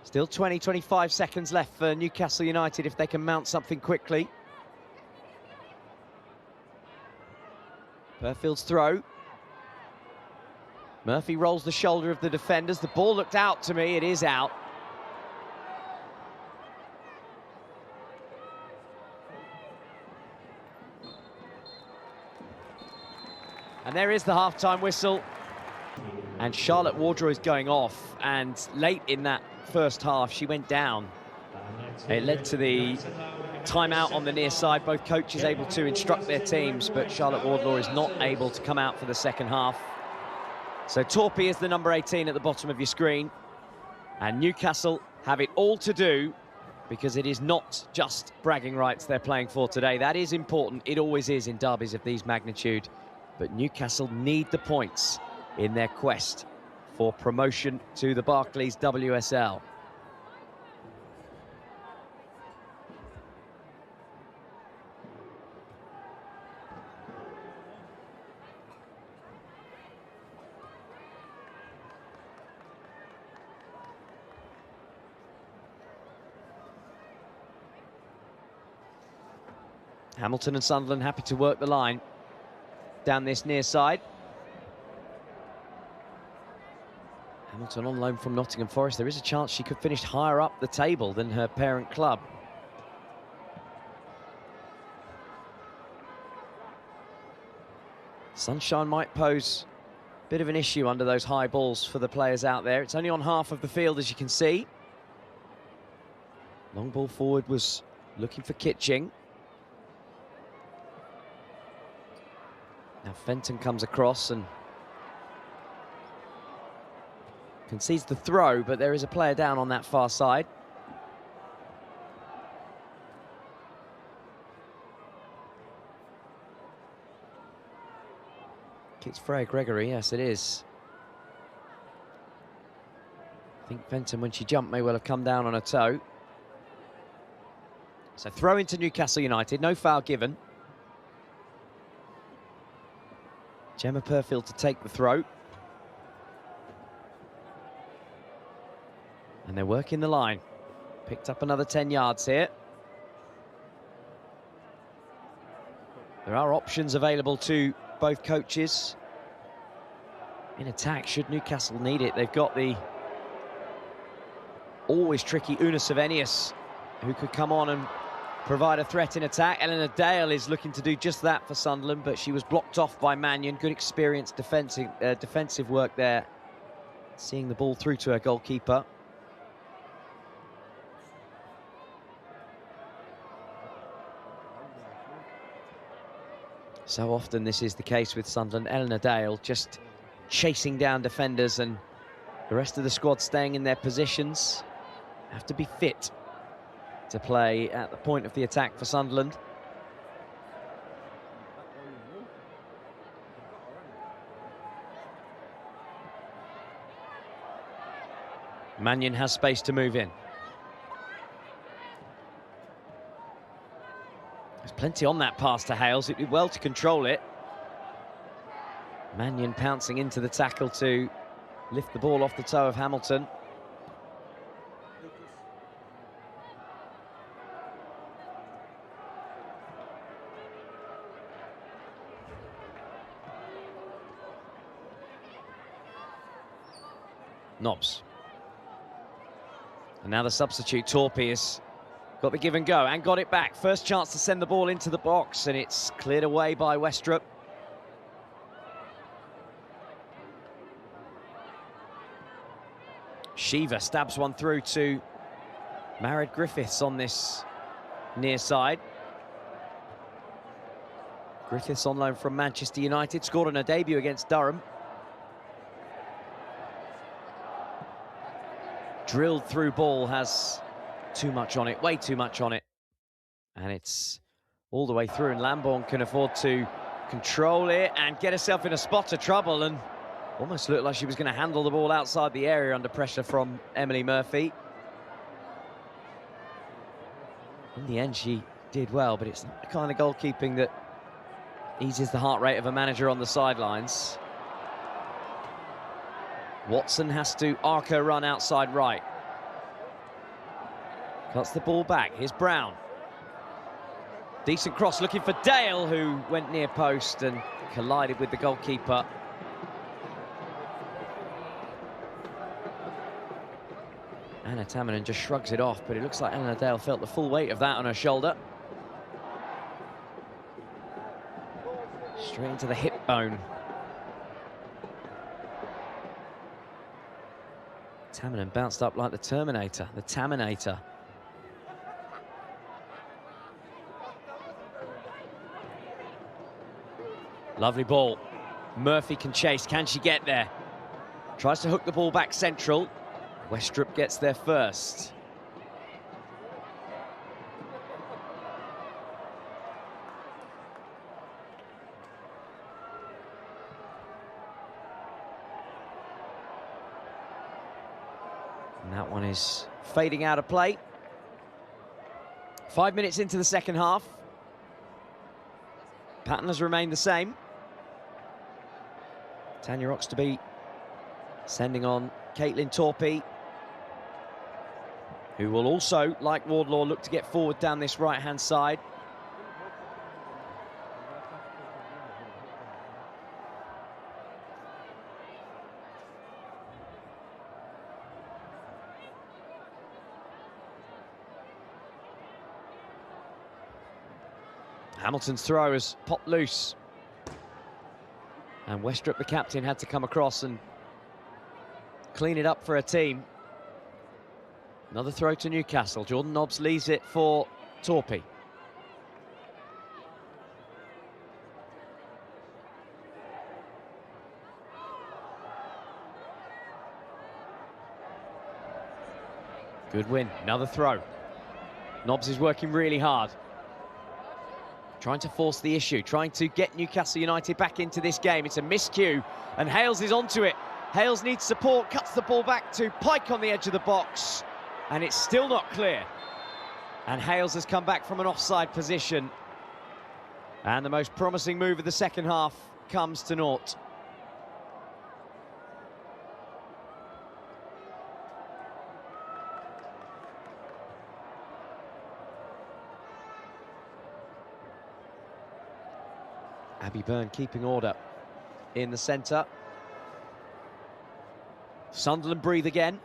Still 25 seconds left for Newcastle United if they can mount something quickly. Perfield's throw. Murphy rolls the shoulder of the defenders. The ball looked out to me. It is out. And there is the half-time whistle. And Charlotte Wardrow is going off. And late in that first half, she went down. It led to the timeout on the near side. Both coaches able to instruct their teams, but Charlotte Wardlaw is not able to come out for the second half. So Torpy is the number 18 at the bottom of your screen. And Newcastle have it all to do, because it is not just bragging rights they're playing for today. That is important. It always is in derbies of these magnitude. But Newcastle need the points in their quest for promotion to the Barclays WSL. Hamilton and Sunderland happy to work the line down this near side. Hamilton on loan from Nottingham Forest. There is a chance she could finish higher up the table than her parent club. Sunshine might pose a bit of an issue under those high balls for the players out there. It's only on half of the field, as you can see. Long ball forward was looking for Kitching. Now Fenton comes across and concedes the throw, but there is a player down on that far side. It's Freya Gregory, yes it is. I think Fenton, when she jumped, may well have come down on her toe. So throw into Newcastle United, no foul given. Gemma Perfield to take the throw. And they're working the line. Picked up another 10 yards here. There are options available to both coaches in attack should Newcastle need it. They've got the always tricky Una Savenius, who could come on and provide a threat in attack. Eleanor Dale is looking to do just that for Sunderland, but she was blocked off by Mannion. Good experienced defensive work there, seeing the ball through to her goalkeeper. So often this is the case with Sunderland. Eleanor Dale just chasing down defenders, and the rest of the squad staying in their positions. Have to be fit to play at the point of the attack for Sunderland. Mannion has space to move in. There's plenty on that pass to Hales. It did well to control it. Mannion pouncing into the tackle to lift the ball off the toe of Hamilton. Nobbs. And now the substitute, Torpy, has got the give and go and got it back. First chance to send the ball into the box, and it's cleared away by Westrup. Shiva stabs one through to Marid Griffiths on this near side. Griffiths on loan from Manchester United, scored on a debut against Durham. Drilled through ball, has too much on it, way too much on it. And it's all the way through, and Lambourne can afford to control it and get herself in a spot of trouble, and almost looked like she was going to handle the ball outside the area under pressure from Emily Murphy. In the end, she did well, but it's the kind of goalkeeping that eases the heart rate of a manager on the sidelines. Watson has to arc her run outside right. Cuts the ball back. Here's Brown. Decent cross looking for Dale, who went near post and collided with the goalkeeper. Anna Tamanen just shrugs it off, but it looks like Anna Dale felt the full weight of that on her shoulder. Straight into the hip bone. Tamanen bounced up like the Terminator, the Taminator. Lovely ball. Murphy can chase. Can she get there? Tries to hook the ball back central. Westrup gets there first. And that one is fading out of play. 5 minutes into the second half. Pattern has remained the same. Tanya Oxtoby sending on Caitlin Torpy, who will also, like Wardlaw, look to get forward down this right-hand side. Hamilton's throw has popped loose. And Westrup, the captain, had to come across and clean it up for her team. Another throw to Newcastle. Jordan Nobbs leaves it for Torpy. Good win. Another throw. Nobbs is working really hard. Trying to force the issue, trying to get Newcastle United back into this game. It's a miscue, and Hales is onto it. Hales needs support, cuts the ball back to Pike on the edge of the box, and it's still not clear. And Hales has come back from an offside position. And the most promising move of the second half comes to naught. Abby Byrne keeping order in the centre. Sunderland breathe again.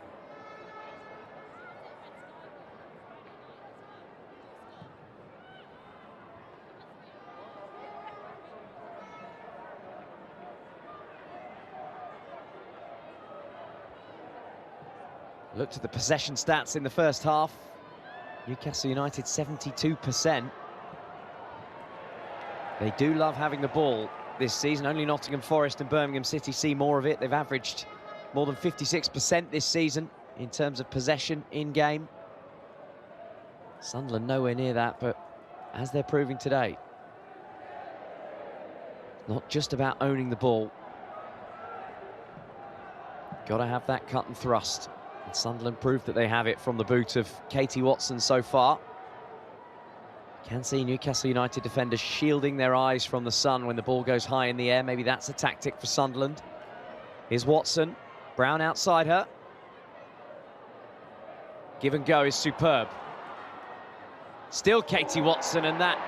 Looked at the possession stats in the first half. Newcastle United 72%. They do love having the ball this season. Only Nottingham Forest and Birmingham City see more of it. They've averaged more than 56% this season in terms of possession in game. Sunderland nowhere near that, but as they're proving today, not just about owning the ball. Got to have that cut and thrust. And Sunderland proved that they have it from the boot of Katie Watson so far. Can see Newcastle United defenders shielding their eyes from the sun when the ball goes high in the air. Maybe that's a tactic for Sunderland. Here's Watson. Brown outside her. Give and go is superb. Still Katie Watson, and that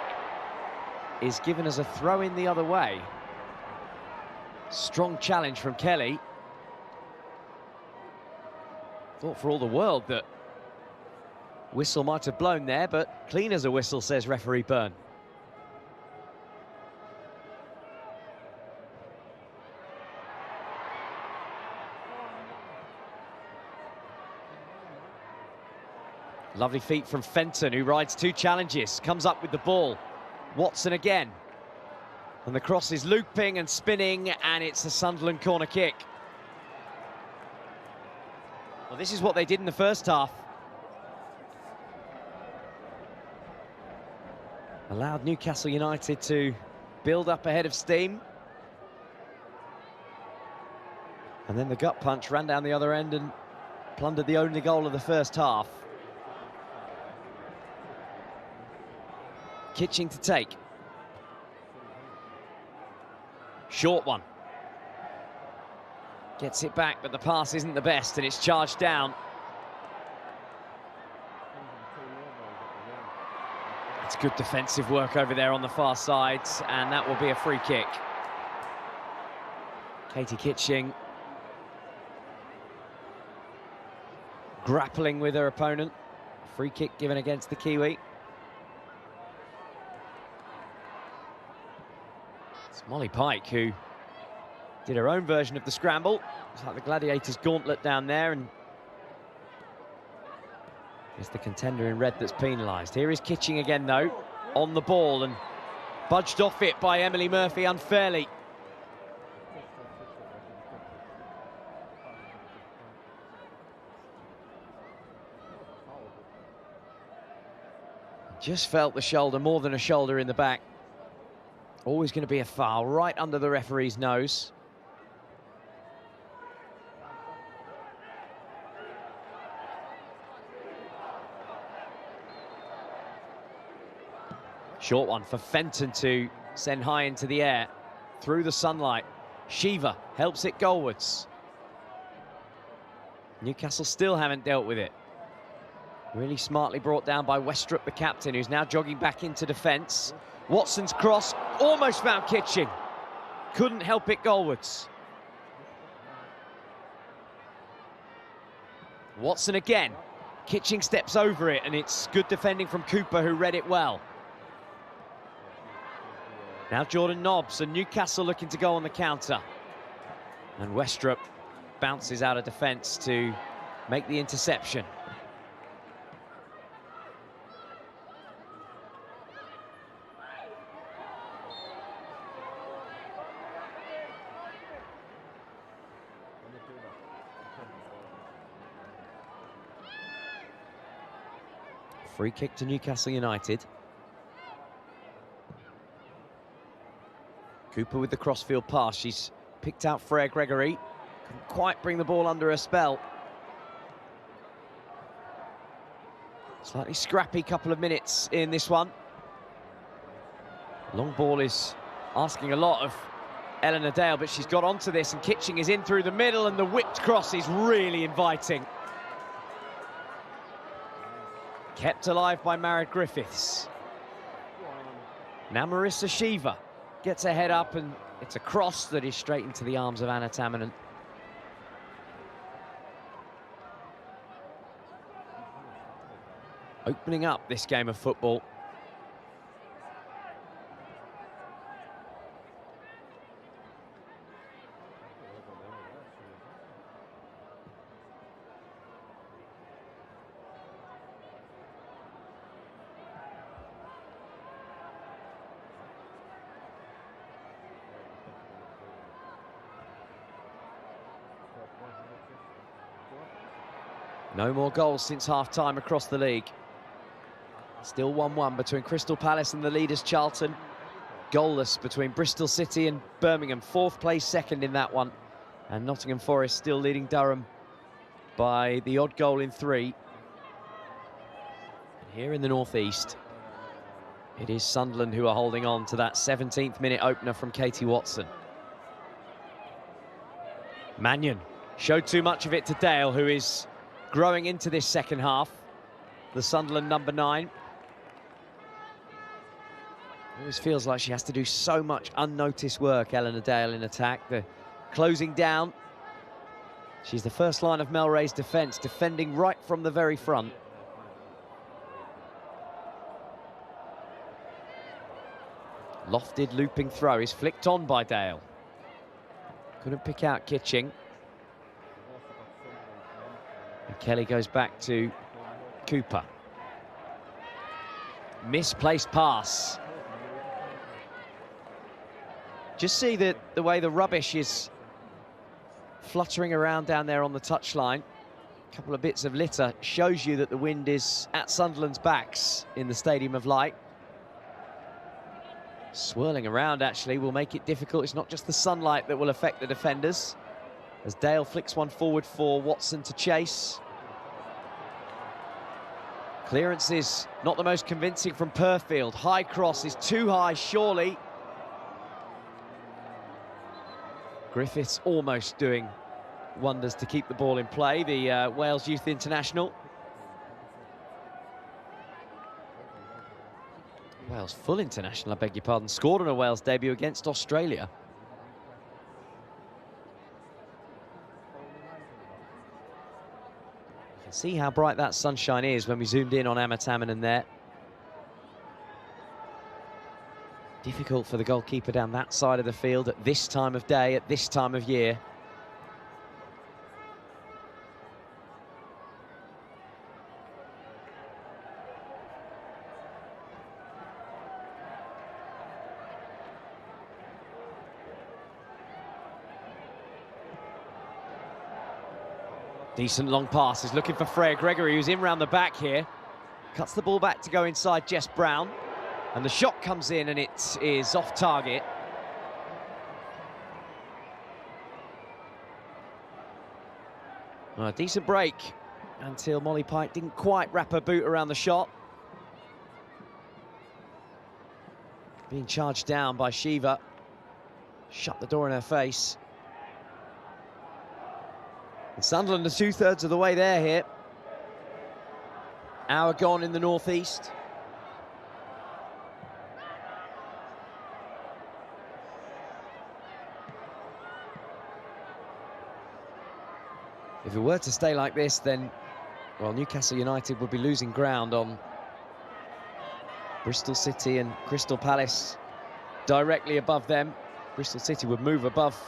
is given as a throw in the other way. Strong challenge from Kelly. Thought for all the world that whistle might have blown there, but clean as a whistle, says referee Byrne. Lovely feet from Fenton, who rides two challenges, comes up with the ball. Watson again. And the cross is looping and spinning, and it's a Sunderland corner kick. Well, this is what they did in the first half. Allowed Newcastle United to build up ahead of steam. And then the gut punch ran down the other end and plundered the only goal of the first half. Kitching to take. Short one. Gets it back, but the pass isn't the best, and it's charged down. It's good defensive work over there on the far side, and that will be a free kick. Katie Kitching grappling with her opponent. Free kick given against the Kiwi. It's Molly Pike who did her own version of the scramble. It's like the Gladiators gauntlet down there, and it's the contender in red that's penalised. Here is Kitching again, though, on the ball, and budged off it by Emily Murphy unfairly. Just felt the shoulder, more than a shoulder in the back. Always going to be a foul, right under the referee's nose. Short one for Fenton to send high into the air, through the sunlight. Shiva helps it goalwards. Newcastle still haven't dealt with it. Really smartly brought down by Westrup, the captain, who's now jogging back into defence. Watson's cross almost found Kitching. Couldn't help it goalwards. Watson again. Kitching steps over it, and it's good defending from Cooper, who read it well. Now Jordan Nobbs, and Newcastle looking to go on the counter. And Westrup bounces out of defence to make the interception. Free kick to Newcastle United. Cooper with the crossfield pass. She's picked out Freya Gregory. Couldn't quite bring the ball under her spell. Slightly scrappy couple of minutes in this one. Long ball is asking a lot of Eleanor Dale, but she's got onto this, and Kitching is in through the middle, and the whipped cross is really inviting. Kept alive by Marad Griffiths. Now Marissa Shiva gets her head up, and it's a cross that is straight into the arms of Anna Tamminen. Opening up this game of football. No more goals since half-time across the league. Still 1-1 between Crystal Palace and the leaders Charlton. Goalless between Bristol City and Birmingham. Fourth place second in that one. And Nottingham Forest still leading Durham by the odd goal in 3. And here in the northeast, It is Sunderland who are holding on to that 17th minute opener from Katie Watson. Mannion showed too much of it to Dale, who is growing into this second half. The Sunderland number 9. Always feels like she has to do so much unnoticed work, Eleanor Dale, in attack. The closing down. She's the first line of Melray's defence, defending right from the very front. Lofted looping throw is flicked on by Dale. Couldn't pick out Kitching. And Kelly goes back to Cooper. Misplaced pass. Just see the way the rubbish is fluttering around down there on the touchline. A couple of bits of litter shows you that the wind is at Sunderland's backs in the Stadium of Light. Swirling around actually will make it difficult. It's not just the sunlight that will affect the defenders. As Dale flicks one forward for Watson to chase. Clearance is not the most convincing from Purfield. High cross is too high, surely. Griffiths almost doing wonders to keep the ball in play, the Wales Youth International. Wales full international, I beg your pardon, scored on a Wales debut against Australia. You can see how bright that sunshine is when we zoomed in on Emma Tamminen there. Difficult for the goalkeeper down that side of the field at this time of day, at this time of year. Decent long pass, is looking for Freya Gregory, who's in round the back here. Cuts the ball back to go inside Jess Brown. And the shot comes in and it is off target. Well, a decent break until Molly Pike didn't quite wrap her boot around the shot. Being charged down by Shiva. Shut the door in her face. And Sunderland are 2/3 of the way there here. Hour gone in the northeast. If it were to stay like this, then, well, Newcastle United would be losing ground on Bristol City and Crystal Palace directly above them. Bristol City would move above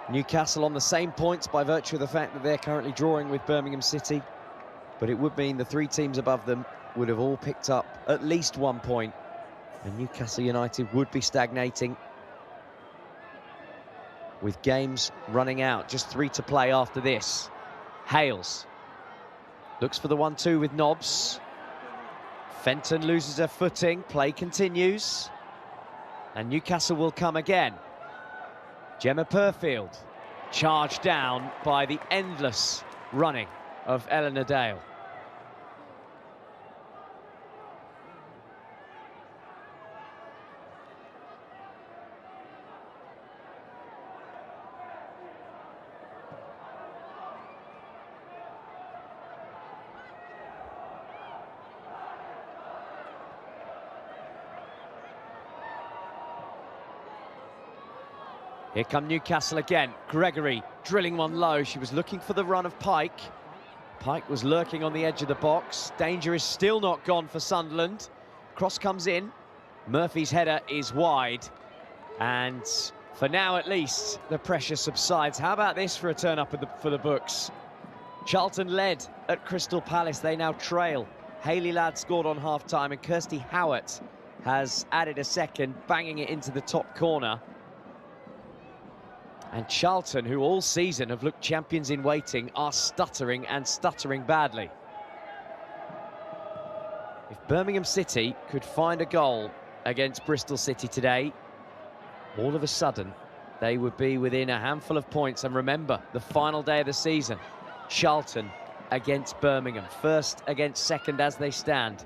Newcastle on the same points by virtue of the fact that they're currently drawing with Birmingham City. But it would mean the 3 teams above them would have all picked up at least 1 point. And Newcastle United would be stagnating with games running out, just 3 to play after this. Hales looks for the 1-2 with Nobbs. Fenton loses her footing, play continues. And Newcastle will come again. Gemma Purfield charged down by the endless running of Eleanor Dale. Here come Newcastle again. Gregory drilling one low. She was looking for the run of Pike. Pike was lurking on the edge of the box. Danger is still not gone for Sunderland. Cross comes in. Murphy's header is wide. And for now, at least, the pressure subsides. How about this for a turn-up for the books? Charlton led at Crystal Palace. They now trail. Hayley Ladd scored on half-time, and Kirsty Howard has added a second, banging it into the top corner. And Charlton, who all season have looked champions in waiting, are stuttering and stuttering badly. If Birmingham City could find a goal against Bristol City today, all of a sudden they would be within a handful of points. And remember, the final day of the season, Charlton against Birmingham, first against second as they stand.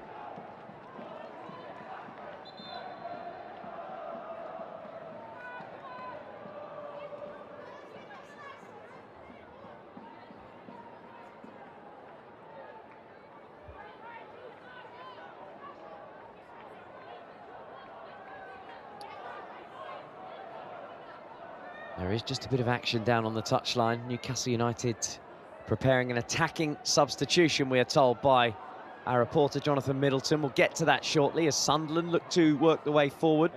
There is just a bit of action down on the touchline. Newcastle United preparing an attacking substitution, we are told by our reporter Jonathan Middleton. We'll get to that shortly as Sunderland look to work the way forward.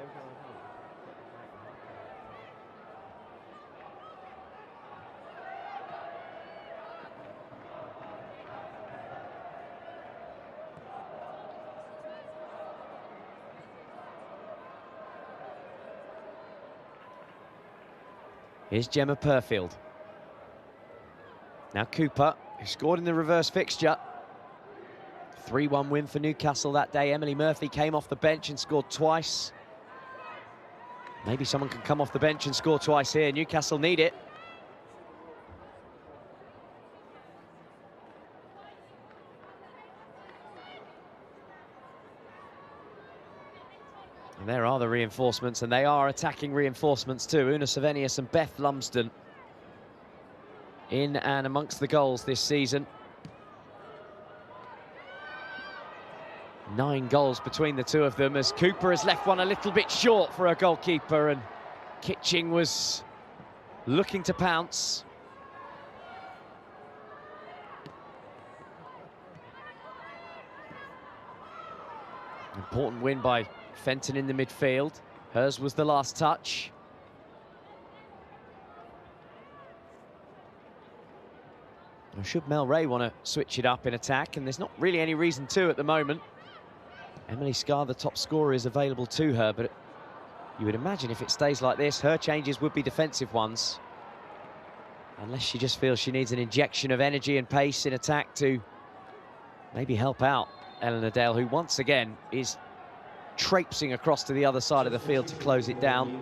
Here's Gemma Purfield. Now Cooper, who scored in the reverse fixture. 3-1 win for Newcastle that day. Emily Murphy came off the bench and scored twice. Maybe someone can come off the bench and score twice here. Newcastle need it. And there are the reinforcements, and they are attacking reinforcements too. Una Savenius and Beth Lumsden in and amongst the goals this season. 9 goals between the two of them, as Cooper has left one a little bit short for a goalkeeper, and Kitching was looking to pounce. Important win by Fenton in the midfield. Hers was the last touch. Now, should Mel Ray want to switch it up in attack, and there's not really any reason to at the moment. Emily Scarr, the top scorer, is available to her, but you would imagine if it stays like this, her changes would be defensive ones. Unless she just feels she needs an injection of energy and pace in attack to maybe help out Eleanor Dale, who once again is traipsing across to the other side of the field to close it down.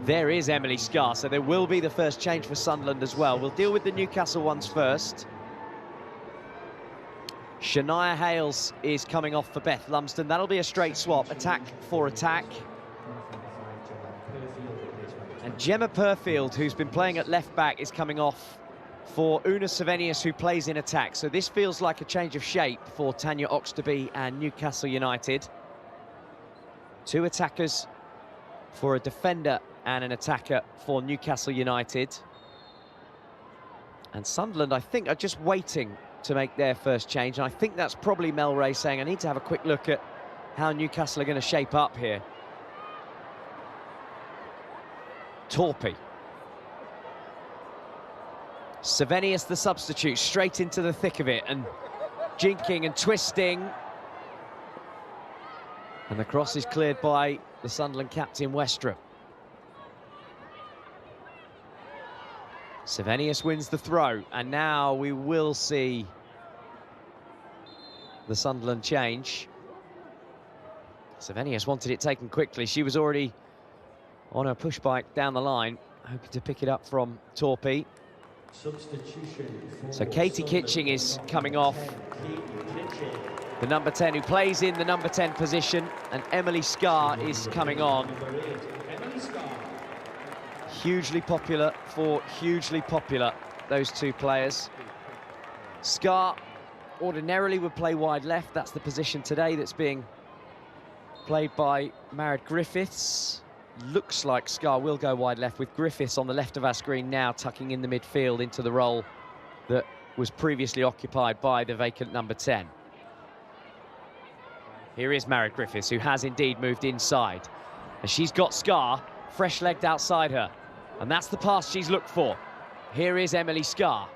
There is Emily Scarr, so there will be the first change for Sunderland as well. We'll deal with the Newcastle ones first. Shania Hales is coming off for Beth Lumsden. That'll be a straight swap, attack for attack. And Gemma Purfield, who's been playing at left back, is coming off for Una Savenius, who plays in attack. So this feels like a change of shape for Tanya Oxtoby and Newcastle United. 2 attackers for a defender and an attacker for Newcastle United. And Sunderland, I think, are just waiting to make their first change. And I think that's probably Mel Ray saying, I need to have a quick look at how Newcastle are going to shape up here. Torpy. Savenius, the substitute, straight into the thick of it, and jinking and twisting. And the cross is cleared by the Sunderland captain, Westra. Savenius wins the throw, and now we will see the Sunderland change. Savenius wanted it taken quickly. She was already on her push bike down the line, hoping to pick it up from Torpy. So Katie Kitching is coming off. The number 10 who plays in the number 10 position, and Emily Scarr is coming on. Hugely popular for hugely popular, those two players. Scarr ordinarily would play wide left. That's the position today that's being played by Marad Griffiths. Looks like Scarr will go wide left, with Griffiths on the left of our screen now, tucking in the midfield into the role that was previously occupied by the vacant number 10. Here is Marad Griffiths, who has indeed moved inside. And she's got Scarr fresh-legged outside her. And that's the pass she's looked for. Here is Emily Scarr.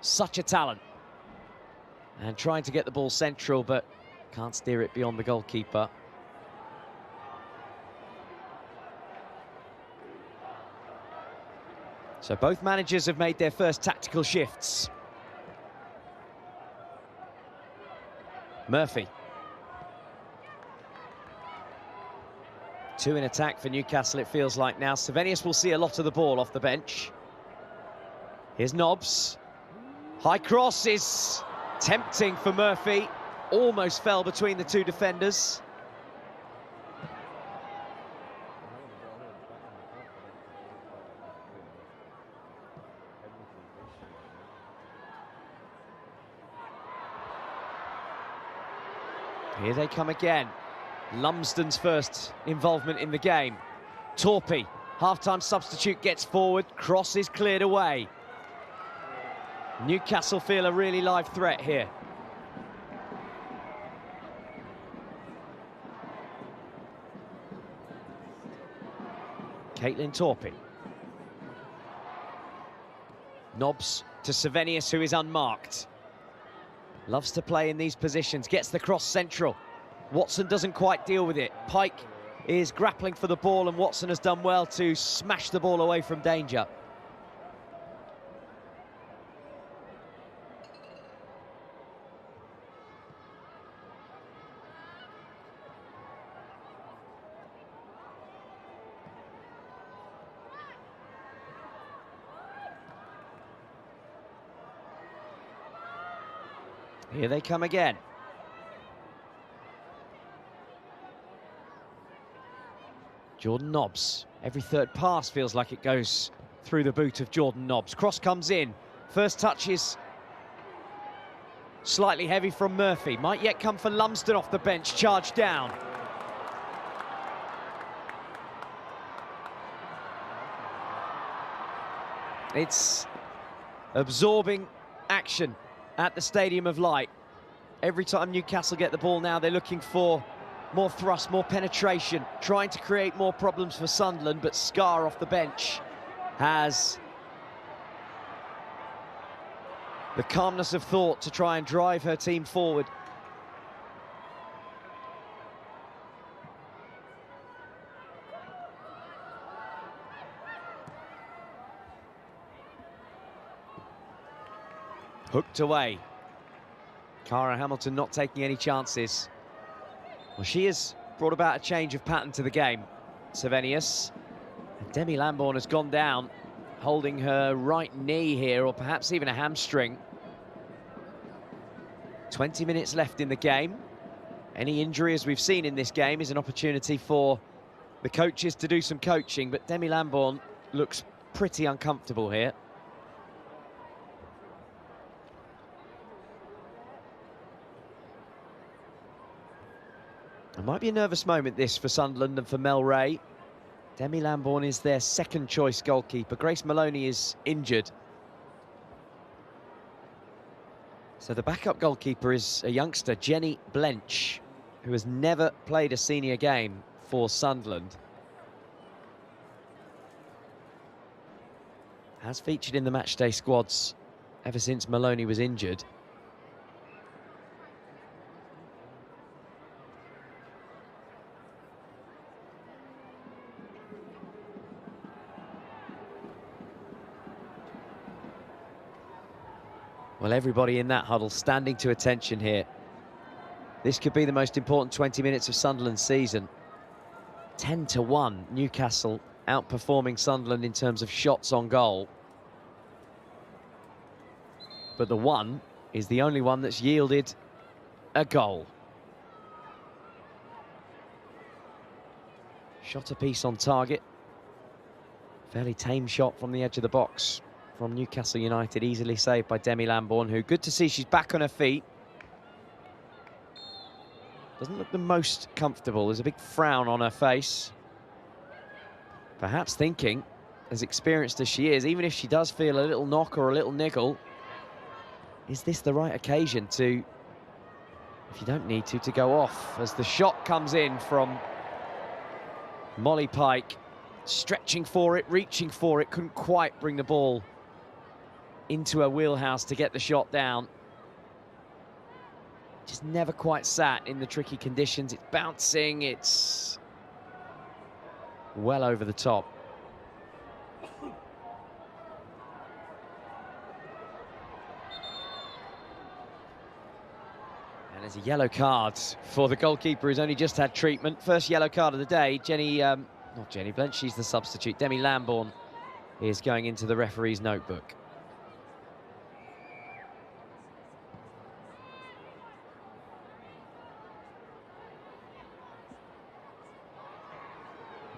Such a talent. And trying to get the ball central, but can't steer it beyond the goalkeeper. So both managers have made their first tactical shifts. Murphy. 2 in attack for Newcastle, it feels like now. Savenius will see a lot of the ball off the bench. Here's Nobbs. High cross is tempting for Murphy. Almost fell between the 2 defenders. Here they come again. Lumsden's first involvement in the game. Torpy Half-time substitute gets forward, cross is cleared away. Newcastle feel a really live threat here. Caitlin Torpin. Knobs to Savenius, who is unmarked. Loves to play in these positions, gets the cross central. Watson doesn't quite deal with it. Pike is grappling for the ball, and Watson has done well to smash the ball away from danger. Here they come again. Jordan Nobbs. Every third pass feels like it goes through the boot of Jordan Nobbs. Cross comes in. First touch is slightly heavy from Murphy. Might yet come for Lumsden off the bench. Charged down. It's absorbing action at the Stadium of Light. Every time Newcastle get the ball now, they're looking for more thrust, more penetration, trying to create more problems for Sunderland, but Scar off the bench has the calmness of thought to try and drive her team forward. Hooked away. Cara Hamilton not taking any chances. Well, she has brought about a change of pattern to the game. Savenius. And Demi Lambourne has gone down, holding her right knee here, or perhaps even a hamstring. 20 minutes left in the game. Any injury, as we've seen in this game, is an opportunity for the coaches to do some coaching, but Demi Lambourne looks pretty uncomfortable here. It might be a nervous moment, this, for Sunderland and for Mel Ray. Demi Lambourne is their second choice goalkeeper. Grace Maloney is injured. So the backup goalkeeper is a youngster, Jenny Blench, who has never played a senior game for Sunderland. Has featured in the matchday squads ever since Maloney was injured. Well, everybody in that huddle standing to attention here. This could be the most important 20 minutes of Sunderland's season. 10-1, Newcastle outperforming Sunderland in terms of shots on goal. But the one is the only one that's yielded a goal. Shot a piece on target. Fairly tame shot from the edge of the box from Newcastle United, easily saved by Demi Lambourne, who, good to see, she's back on her feet. Doesn't look the most comfortable. There's a big frown on her face. Perhaps thinking, as experienced as she is, even if she does feel a little knock or a little niggle, is this the right occasion to, if you don't need to go off? As the shot comes in from Molly Pike, stretching for it, reaching for it, couldn't quite bring the ball into her wheelhouse to get the shot down. Just never quite sat in the tricky conditions. It's bouncing, it's well over the top. And there's a yellow card for the goalkeeper who's only just had treatment. First yellow card of the day. Not Jenny Blench, she's the substitute. Demi Lambourne is going into the referee's notebook.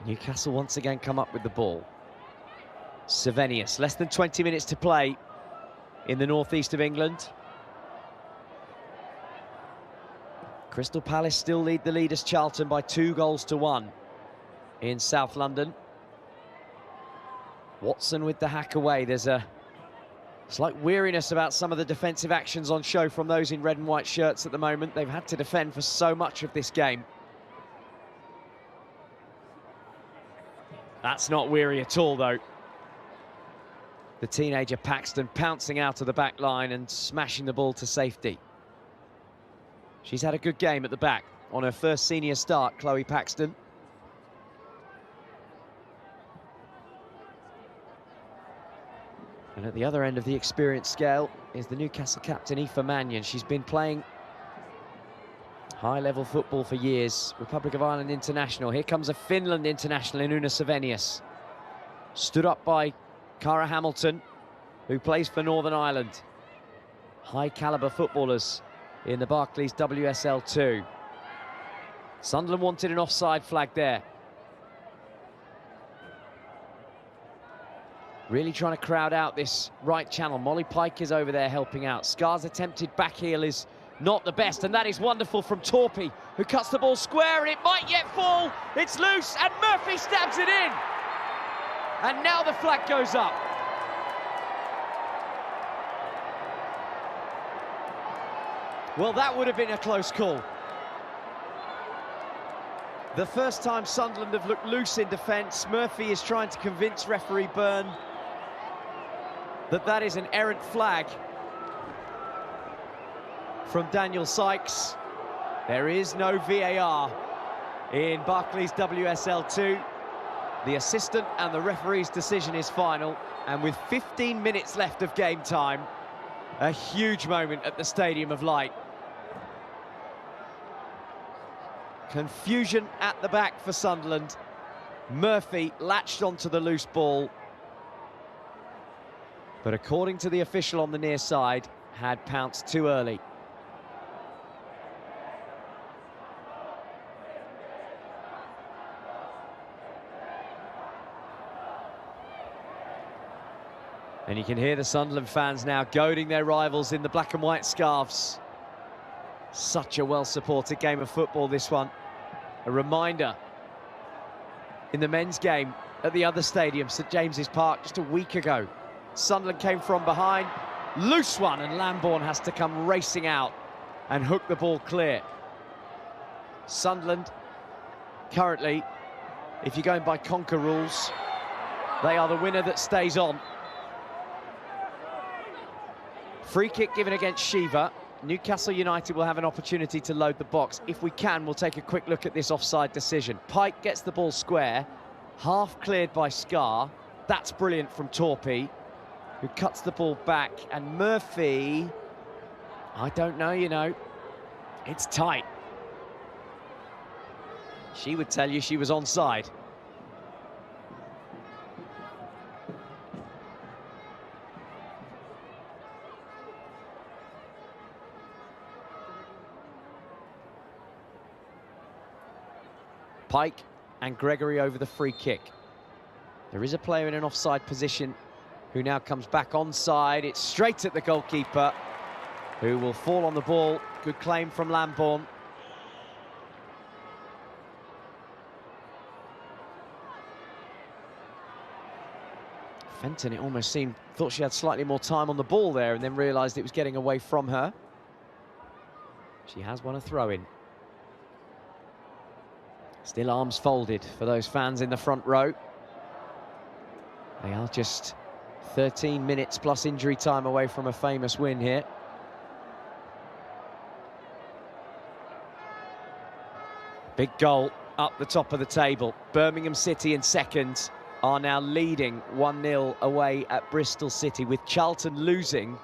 Newcastle once again come up with the ball. Savenius, less than 20 minutes to play in the northeast of England. Crystal Palace still lead the leaders Charlton by 2-1 in South London. Watson with the hack away. There's a slight weariness about some of the defensive actions on show from those in red and white shirts at the moment. They've had to defend for so much of this game. That's not weary at all, though. The teenager Paxton pouncing out of the back line and smashing the ball to safety. She's had a good game at the back on her first senior start, Chloe Paxton. And at the other end of the experience scale is the Newcastle captain, Aoife Mannion. She's been playing high-level football for years. Republic of Ireland international. Here comes a Finland international in Una Savenius. Stood up by Cara Hamilton, who plays for Northern Ireland. High-caliber footballers in the Barclays WSL 2. Sunderland wanted an offside flag there. Really trying to crowd out this right channel. Molly Pike is over there helping out. Scar's attempted back heel is not the best, and that is wonderful from Torpey, who cuts the ball square, and it might yet fall. It's loose, and Murphy stabs it in. And now the flag goes up. Well, that would have been a close call. The first time Sunderland have looked loose in defence, Murphy is trying to convince referee Byrne that that is an errant flag from Daniel Sykes. There is no VAR in Barclays WSL 2. The assistant and the referee's decision is final, and with 15 minutes left of game time, a huge moment at the Stadium of Light. Confusion at the back for Sunderland. Murphy latched onto the loose ball, but according to the official on the near side, had pounced too early. And you can hear the Sunderland fans now goading their rivals in the black and white scarves. Such a well-supported game of football, this one. A reminder in the men's game at the other stadium, St James's Park, just a week ago. Sunderland came from behind, loose one, and Lambourne has to come racing out and hook the ball clear. Sunderland, currently, if you're going by Conquer rules, they are the winner that stays on. Free kick given against Shiva. Newcastle United will have an opportunity to load the box. If we can, we'll take a quick look at this offside decision. Pike gets the ball square, half cleared by Scar. That's brilliant from Torpey, who cuts the ball back. And Murphy, I don't know, you know, it's tight. She would tell you she was onside. Pike and Gregory over the free kick. There is a player in an offside position who now comes back onside. It's straight at the goalkeeper, who will fall on the ball. Good claim from Lambourne. Fenton, it almost seemed, thought she had slightly more time on the ball there and then realised it was getting away from her. She has won a throw-in. Still arms folded for those fans in the front row. They are just 13 minutes plus injury time away from a famous win here. Big goal up the top of the table. Birmingham City in second are now leading 1-0 away at Bristol City. With Charlton losing,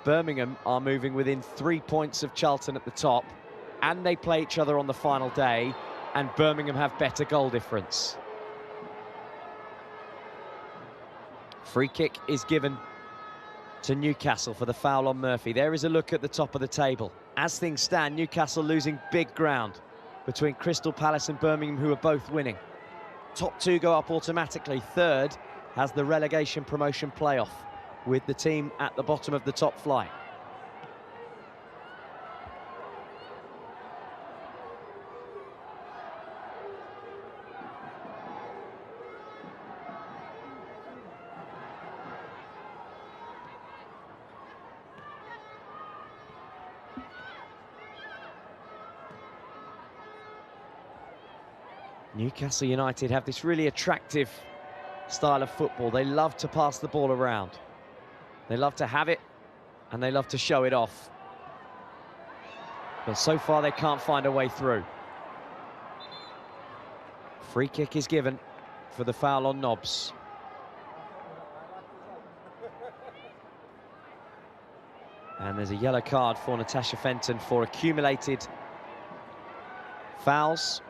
Birmingham are moving within 3 points of Charlton at the top, and they play each other on the final day, and Birmingham have better goal difference. Free kick is given to Newcastle for the foul on Murphy. There is a look at the top of the table. As things stand, Newcastle losing big ground between Crystal Palace and Birmingham, who are both winning. Top two go up automatically. Third has the relegation promotion playoff with the team at the bottom of the top flight. Newcastle United have this really attractive style of football. They love to pass the ball around. They love to have it, and they love to show it off. But so far, they can't find a way through. Free kick is given for the foul on Nobbs. And there's a yellow card for Natasha Fenton for accumulated fouls.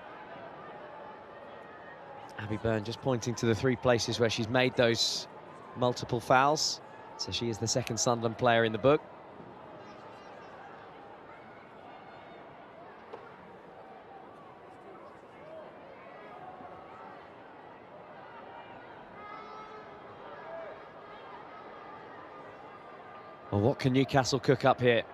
Abby Byrne just pointing to the 3 places where she's made those multiple fouls. So she is the second Sunderland player in the book. Well, what can Newcastle cook up here?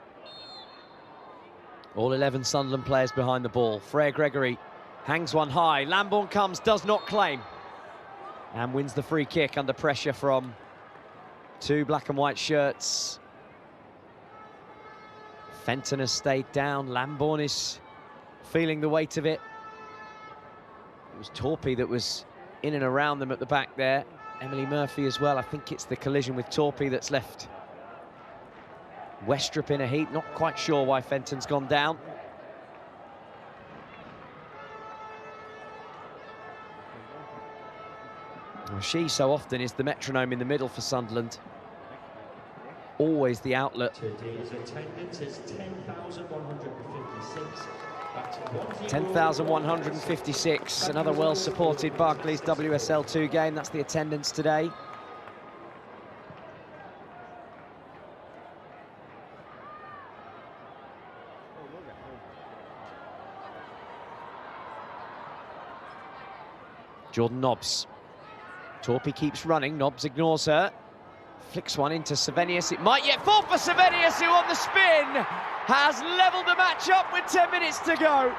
All 11 Sunderland players behind the ball. Freya Gregory hangs one high. Lambourne comes, does not claim, and wins the free kick under pressure from 2 black and white shirts. Fenton has stayed down. Lambourne is feeling the weight of it. It was Torpy that was in and around them at the back there. Emily Murphy as well. I think it's the collision with Torpy that's left Westrup in a heat. Not quite sure why Fenton's gone down. Well, she so often is the metronome in the middle for Sunderland. Always the outlet. Today's attendance is 10,156. 10,156. Another well-supported Barclays WSL 2 game. That's the attendance today. Jordan Nobbs. Torpy keeps running. Nobbs ignores her. Flicks one into Sevenius. It might yet fall for Sevenius, who on the spin has levelled the match up with 10 minutes to go.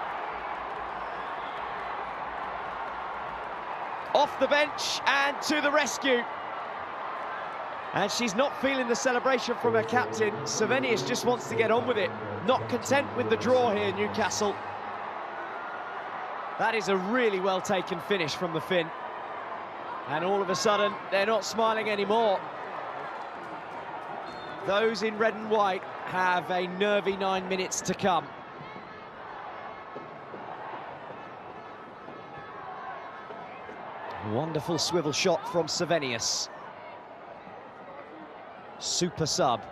Off the bench and to the rescue. And she's not feeling the celebration from her captain. Sevenius just wants to get on with it. Not content with the draw here, Newcastle. That is a really well-taken finish from the Finn. And all of a sudden, they're not smiling anymore. Those in red and white have a nervy 9 minutes to come. Wonderful swivel shot from Sevenius. Super sub.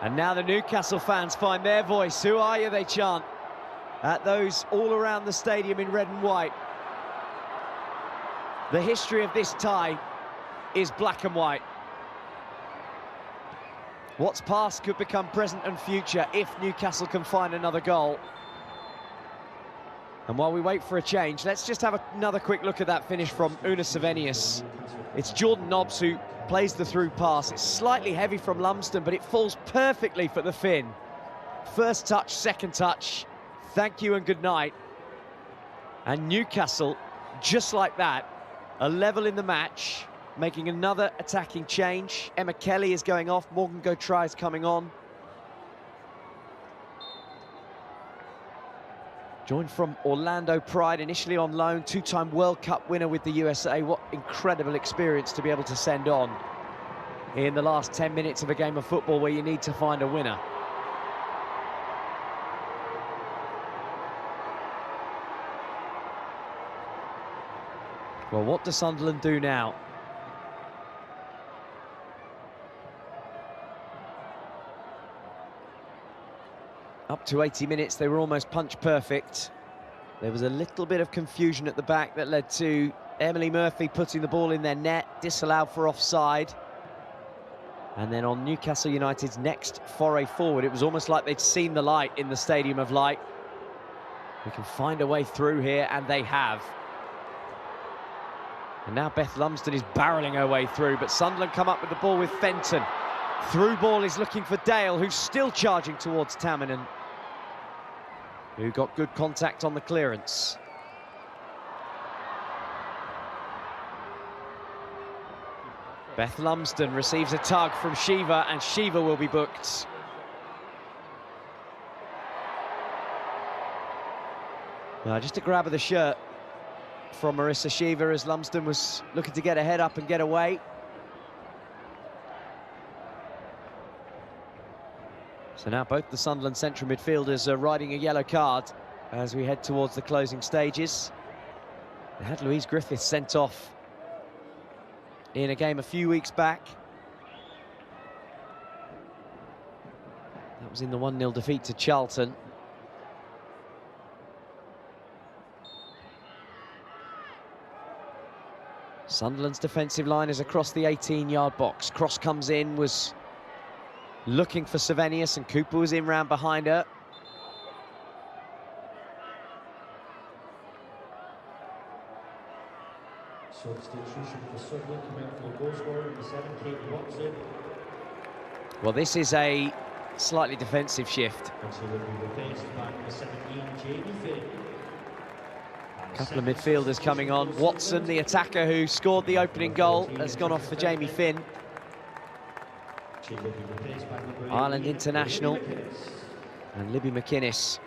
And now the Newcastle fans find their voice. Who are you, they chant at those all around the stadium in red and white. The history of this tie is black and white. What's past could become present and future if Newcastle can find another goal. And while we wait for a change, let's just have another quick look at that finish from Una Sevenius. It's Jordan Nobbs who plays the through pass. It's slightly heavy from Lumsden, but it falls perfectly for the Finn. First touch, second touch. Thank you and good night. And Newcastle, just like that, a level in the match, making another attacking change. Emma Kelly is going off. Morgan Gautrat is coming on. Joined from Orlando Pride, initially on loan, 2-time World Cup winner with the USA. What incredible experience to be able to send on in the last 10 minutes of a game of football where you need to find a winner. Well, what does Sunderland do now? Up to 80 minutes, they were almost punch perfect. There was a little bit of confusion at the back that led to Emily Murphy putting the ball in their net, disallowed for offside. And then on Newcastle United's next foray forward, it was almost like they'd seen the light in the Stadium of Light. We can find a way through here, and they have. And now Beth Lumsden is barrelling her way through, but Sunderland come up with the ball with Fenton. Through ball is looking for Dale, who's still charging towards Tamminen, who got good contact on the clearance. Beth Lumsden receives a tug from Shiva, and Shiva will be booked. Just a grab of the shirt from Marissa Shiva as Lumsden was looking to get her head up and get away. So now both the Sunderland central midfielders are riding a yellow card as we head towards the closing stages. They had Louise Griffiths sent off in a game a few weeks back. That was in the 1-0 defeat to Charlton. Sunderland's defensive line is across the 18-yard box. Cross comes in, was looking for Savenius, and Cooper was in round behind her. Substitution for Sunderland, coming out for the goal scorer, number 7, Kate Watson. Well, this is a slightly defensive shift. And she will be replaced by number 17, Jamie Finn. A couple of midfielders coming on. Watson, the attacker who scored the opening goal, has gone off for Jamie Finn. She will be replaced by number 8, Ireland international. Libby McInnes. And Libby McInnes,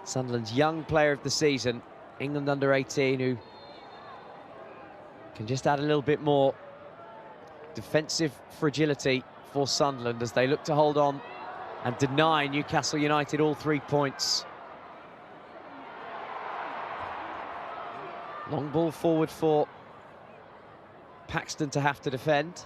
Sunderland's young player of the season, England under-18, who can just add a little bit more defensive fragility for Sunderland as they look to hold on and deny Newcastle United all 3 points. Long ball forward for Paxton to have to defend.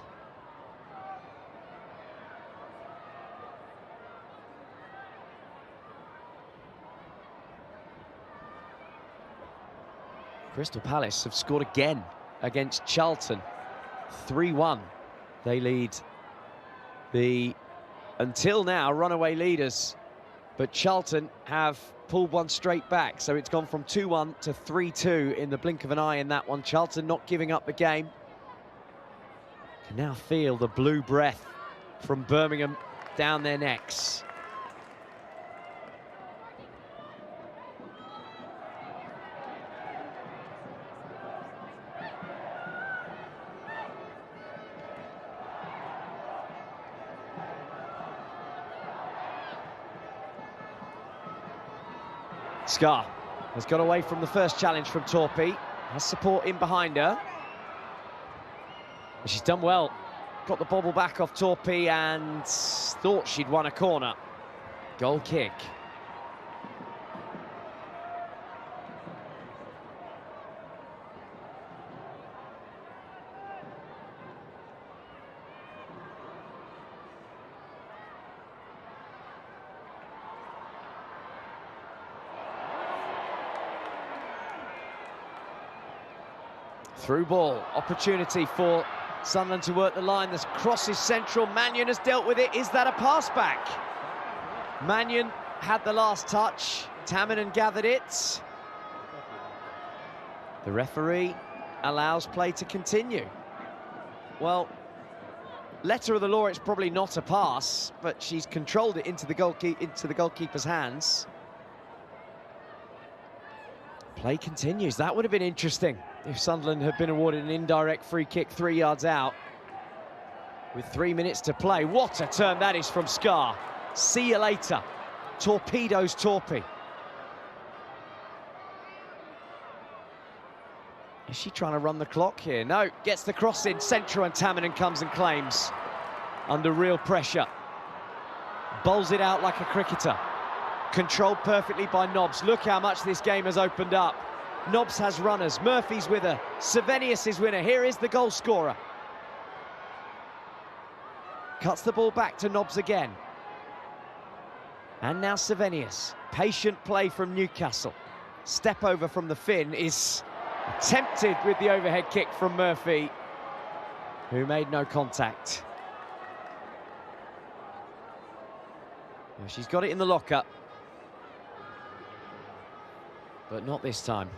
Crystal Palace have scored again against Charlton, 3-1. They lead the, until now, runaway leaders, but Charlton have pulled one straight back, so it's gone from 2-1 to 3-2 in the blink of an eye in that one. Charlton not giving up the game. Can now feel the blue breath from Birmingham down their necks. Scar has got away from the first challenge from Torpy, has support in behind her. And she's done well, got the bobble back off Torpy and thought she'd won a corner. Goal kick. Through ball, opportunity for Sunderland to work the line. This cross is central. Mannion has dealt with it. Is that a pass back? Mannion had the last touch. Tamminen gathered it. The referee allows play to continue. Well, letter of the law, it's probably not a pass, but she's controlled it into the goalkeeper's hands. Play continues. That would have been interesting if Sunderland had been awarded an indirect free kick 3 yards out with 3 minutes to play. What a turn that is from Scar. See you later. Torpedoes Torpy. Is she trying to run the clock here? No, gets the cross in central and Tamminen comes and claims under real pressure. Bowls it out like a cricketer. Controlled perfectly by Nobbs. Look how much this game has opened up. Nobbs has runners. Murphy's with her. Savenius is with her. Here is the goal scorer. Cuts the ball back to Nobbs again. And now Savenius. Patient play from Newcastle. Step over from the Finn is attempted with the overhead kick from Murphy, who made no contact. Well, she's got it in the locker, but not this time.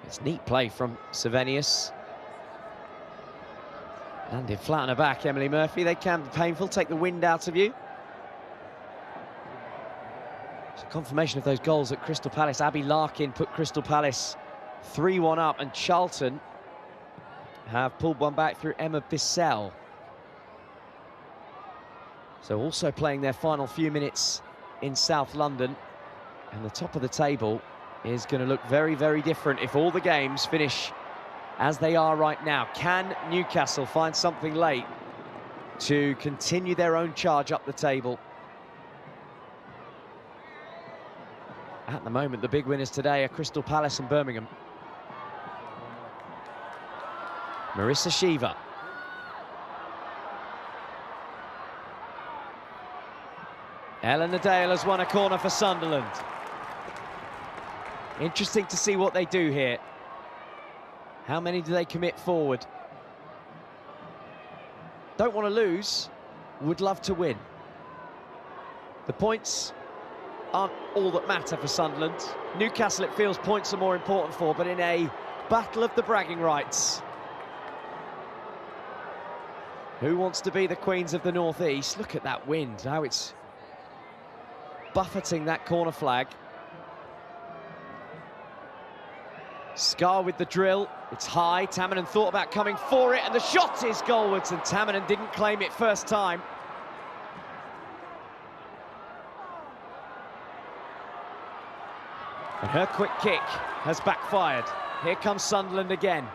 It's neat play from Savenius. Landed flat on her back, Emily Murphy. They can be painful, take the wind out of you. It's a confirmation of those goals at Crystal Palace. Abby Larkin put Crystal Palace 3-1 up, and Charlton have pulled one back through Emma Bissell. So also playing their final few minutes in South London. And the top of the table is going to look very, very different if all the games finish as they are right now. Can Newcastle find something late to continue their own charge up the table? At the moment, the big winners today are Crystal Palace and Birmingham. Marissa Shiva. Eleanor Dale has won a corner for Sunderland. Interesting to see what they do here. How many do they commit forward? Don't want to lose, would love to win. The points aren't all that matter for Sunderland. Newcastle, it feels points are more important for, but in a battle of the bragging rights. Who wants to be the Queens of the North East? Look at that wind, how it's buffeting that corner flag. Scar with the drill, it's high, Tamminen thought about coming for it, and the shot is goalwards, and Tamminen didn't claim it first time. And her quick kick has backfired. Here comes Sunderland again.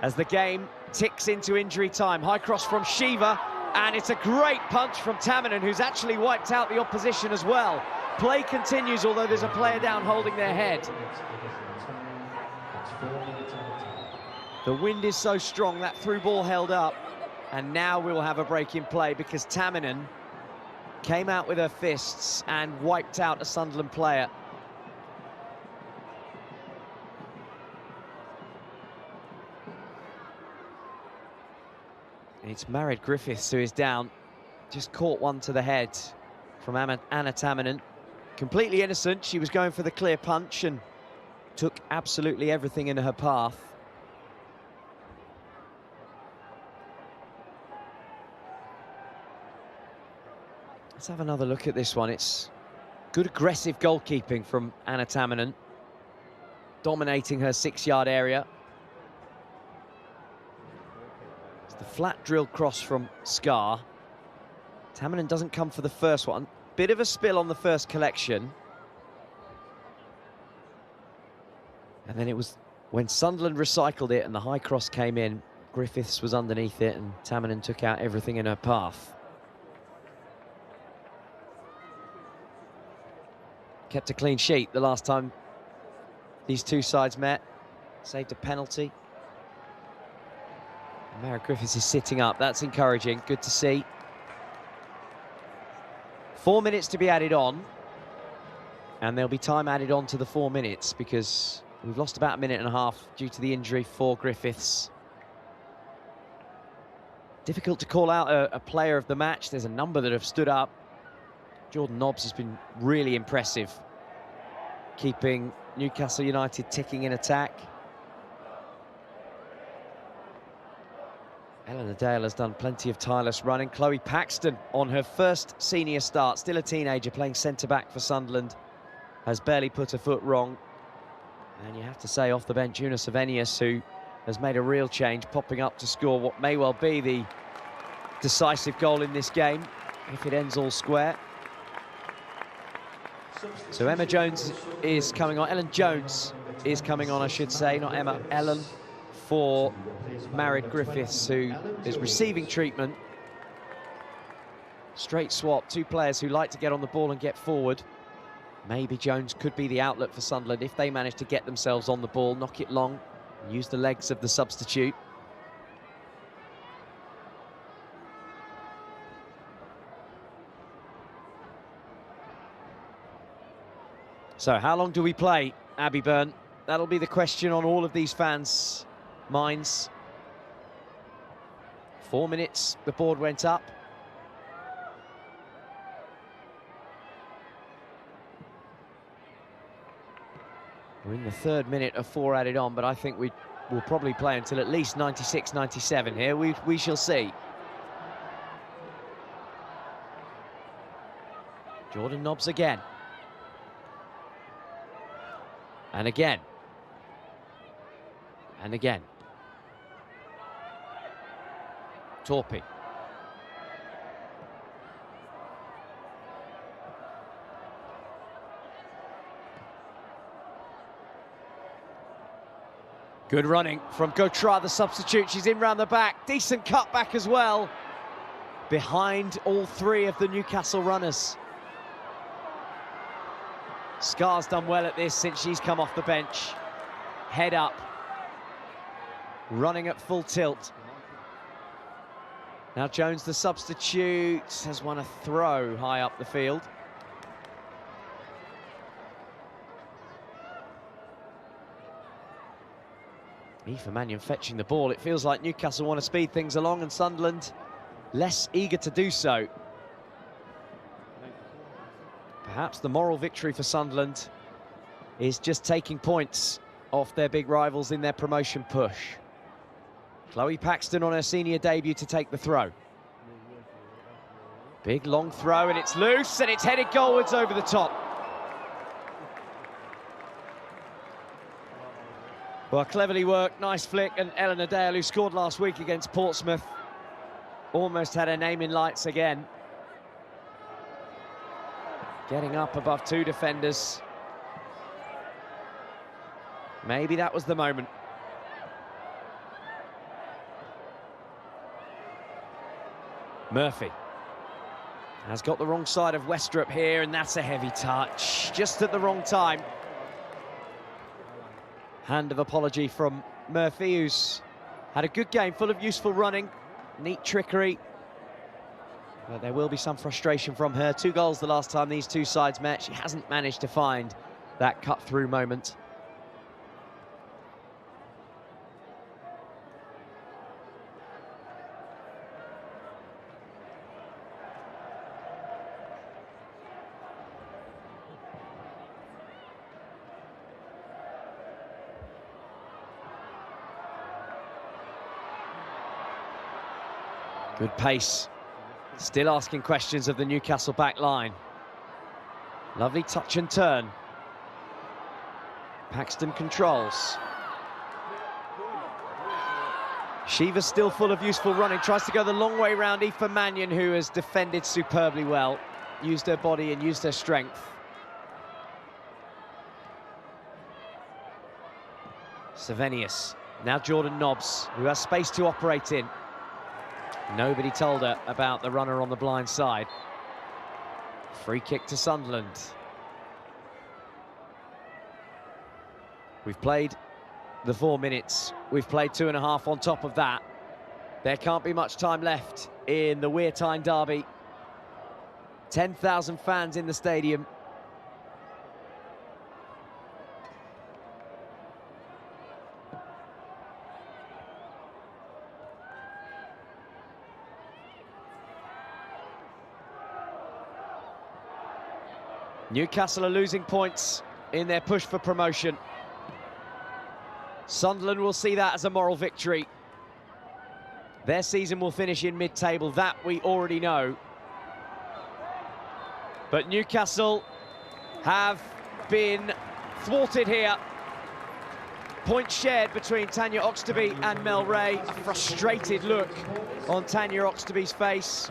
As the game ticks into injury time, high cross from Shiva, and it's a great punch from Tamminen, who's actually wiped out the opposition as well. Play continues, although there's a player down holding their head. The wind is so strong, that through ball held up. And now we'll have a break in play because Tamminen came out with her fists and wiped out a Sunderland player. It's Marit Griffiths who is down. Just caught one to the head from Anna Tamminen. Completely innocent, she was going for the clear punch and took absolutely everything in her path. Let's have another look at this one. It's good aggressive goalkeeping from Anna Tamminen, dominating her 6-yard area. It's the flat drill cross from Scar. Tamminen doesn't come for the first one. Bit of a spill on the first collection. And then it was when Sunderland recycled it and the high cross came in, Griffiths was underneath it and Tamminen took out everything in her path. Kept a clean sheet the last time these two sides met. Saved a penalty. Marit Griffiths is sitting up. That's encouraging. Good to see. 4 minutes to be added on. And there'll be time added on to the 4 minutes because we've lost about a minute and a half due to the injury for Griffiths. Difficult to call out a player of the match. There's a number that have stood up. Jordan Nobbs has been really impressive, keeping Newcastle United ticking in attack. Eleanor Dale has done plenty of tireless running. Chloe Paxton on her first senior start, still a teenager, playing centre-back for Sunderland, has barely put her foot wrong. And you have to say, off the bench, Una Savenius, who has made a real change, popping up to score what may well be the decisive goal in this game, if it ends all square. So Emma Jones is coming on. Ellen Jones is coming on, I should say, not Emma. Ellen for Marit Griffiths, who is receiving treatment. Straight swap, two players who like to get on the ball and get forward. Maybe Jones could be the outlet for Sunderland if they manage to get themselves on the ball, knock it long, and use the legs of the substitute. So how long do we play, Abby Byrne? That'll be the question on all of these fans' minds. 4 minutes, the board went up. We're in the 3rd minute of 4 added on, but I think we will probably play until at least 96, 97 here. We shall see. Jordan Nobbs again. And again. And again. Torpy. Good running from Gautra, the substitute. She's in round the back. Decent cutback as well. Behind all three of the Newcastle runners. Scar's done well at this since she's come off the bench. Head up. Running at full tilt. Now Jones, the substitute, has won a throw high up the field. Aoife Mannion fetching the ball. It feels like Newcastle want to speed things along and Sunderland less eager to do so. Perhaps the moral victory for Sunderland is just taking points off their big rivals in their promotion push. Chloe Paxton on her senior debut to take the throw. Big long throw and it's loose and it's headed goalwards over the top. Well, cleverly worked, nice flick, and Eleanor Dale, who scored last week against Portsmouth, almost had her name in lights again. Getting up above two defenders. Maybe that was the moment. Murphy has got the wrong side of Westrup here, and that's a heavy touch, just at the wrong time. Hand of apology from Murphy, who's had a good game, full of useful running, neat trickery. But there will be some frustration from her. 2 goals the last time these two sides met. She hasn't managed to find that cut-through moment. Good pace. Still asking questions of the Newcastle back line. Lovely touch and turn. Paxton controls. Shiva's still full of useful running. Tries to go the long way round Aoife Mannion, who has defended superbly well. Used her body and used her strength. Savenius. Now Jordan Nobbs, who has space to operate in. Nobody told her about the runner on the blind side. Free kick to Sunderland. We've played the 4 minutes. We've played 2.5 on top of that. There can't be much time left in the Wear Tyne derby. 10,000 fans in the stadium. Newcastle are losing points in their push for promotion. Sunderland will see that as a moral victory. Their season will finish in mid-table, that we already know. But Newcastle have been thwarted here. Points shared between Tanya Oxtoby and Mel Ray. A frustrated look on Tanya Oxtoby's face.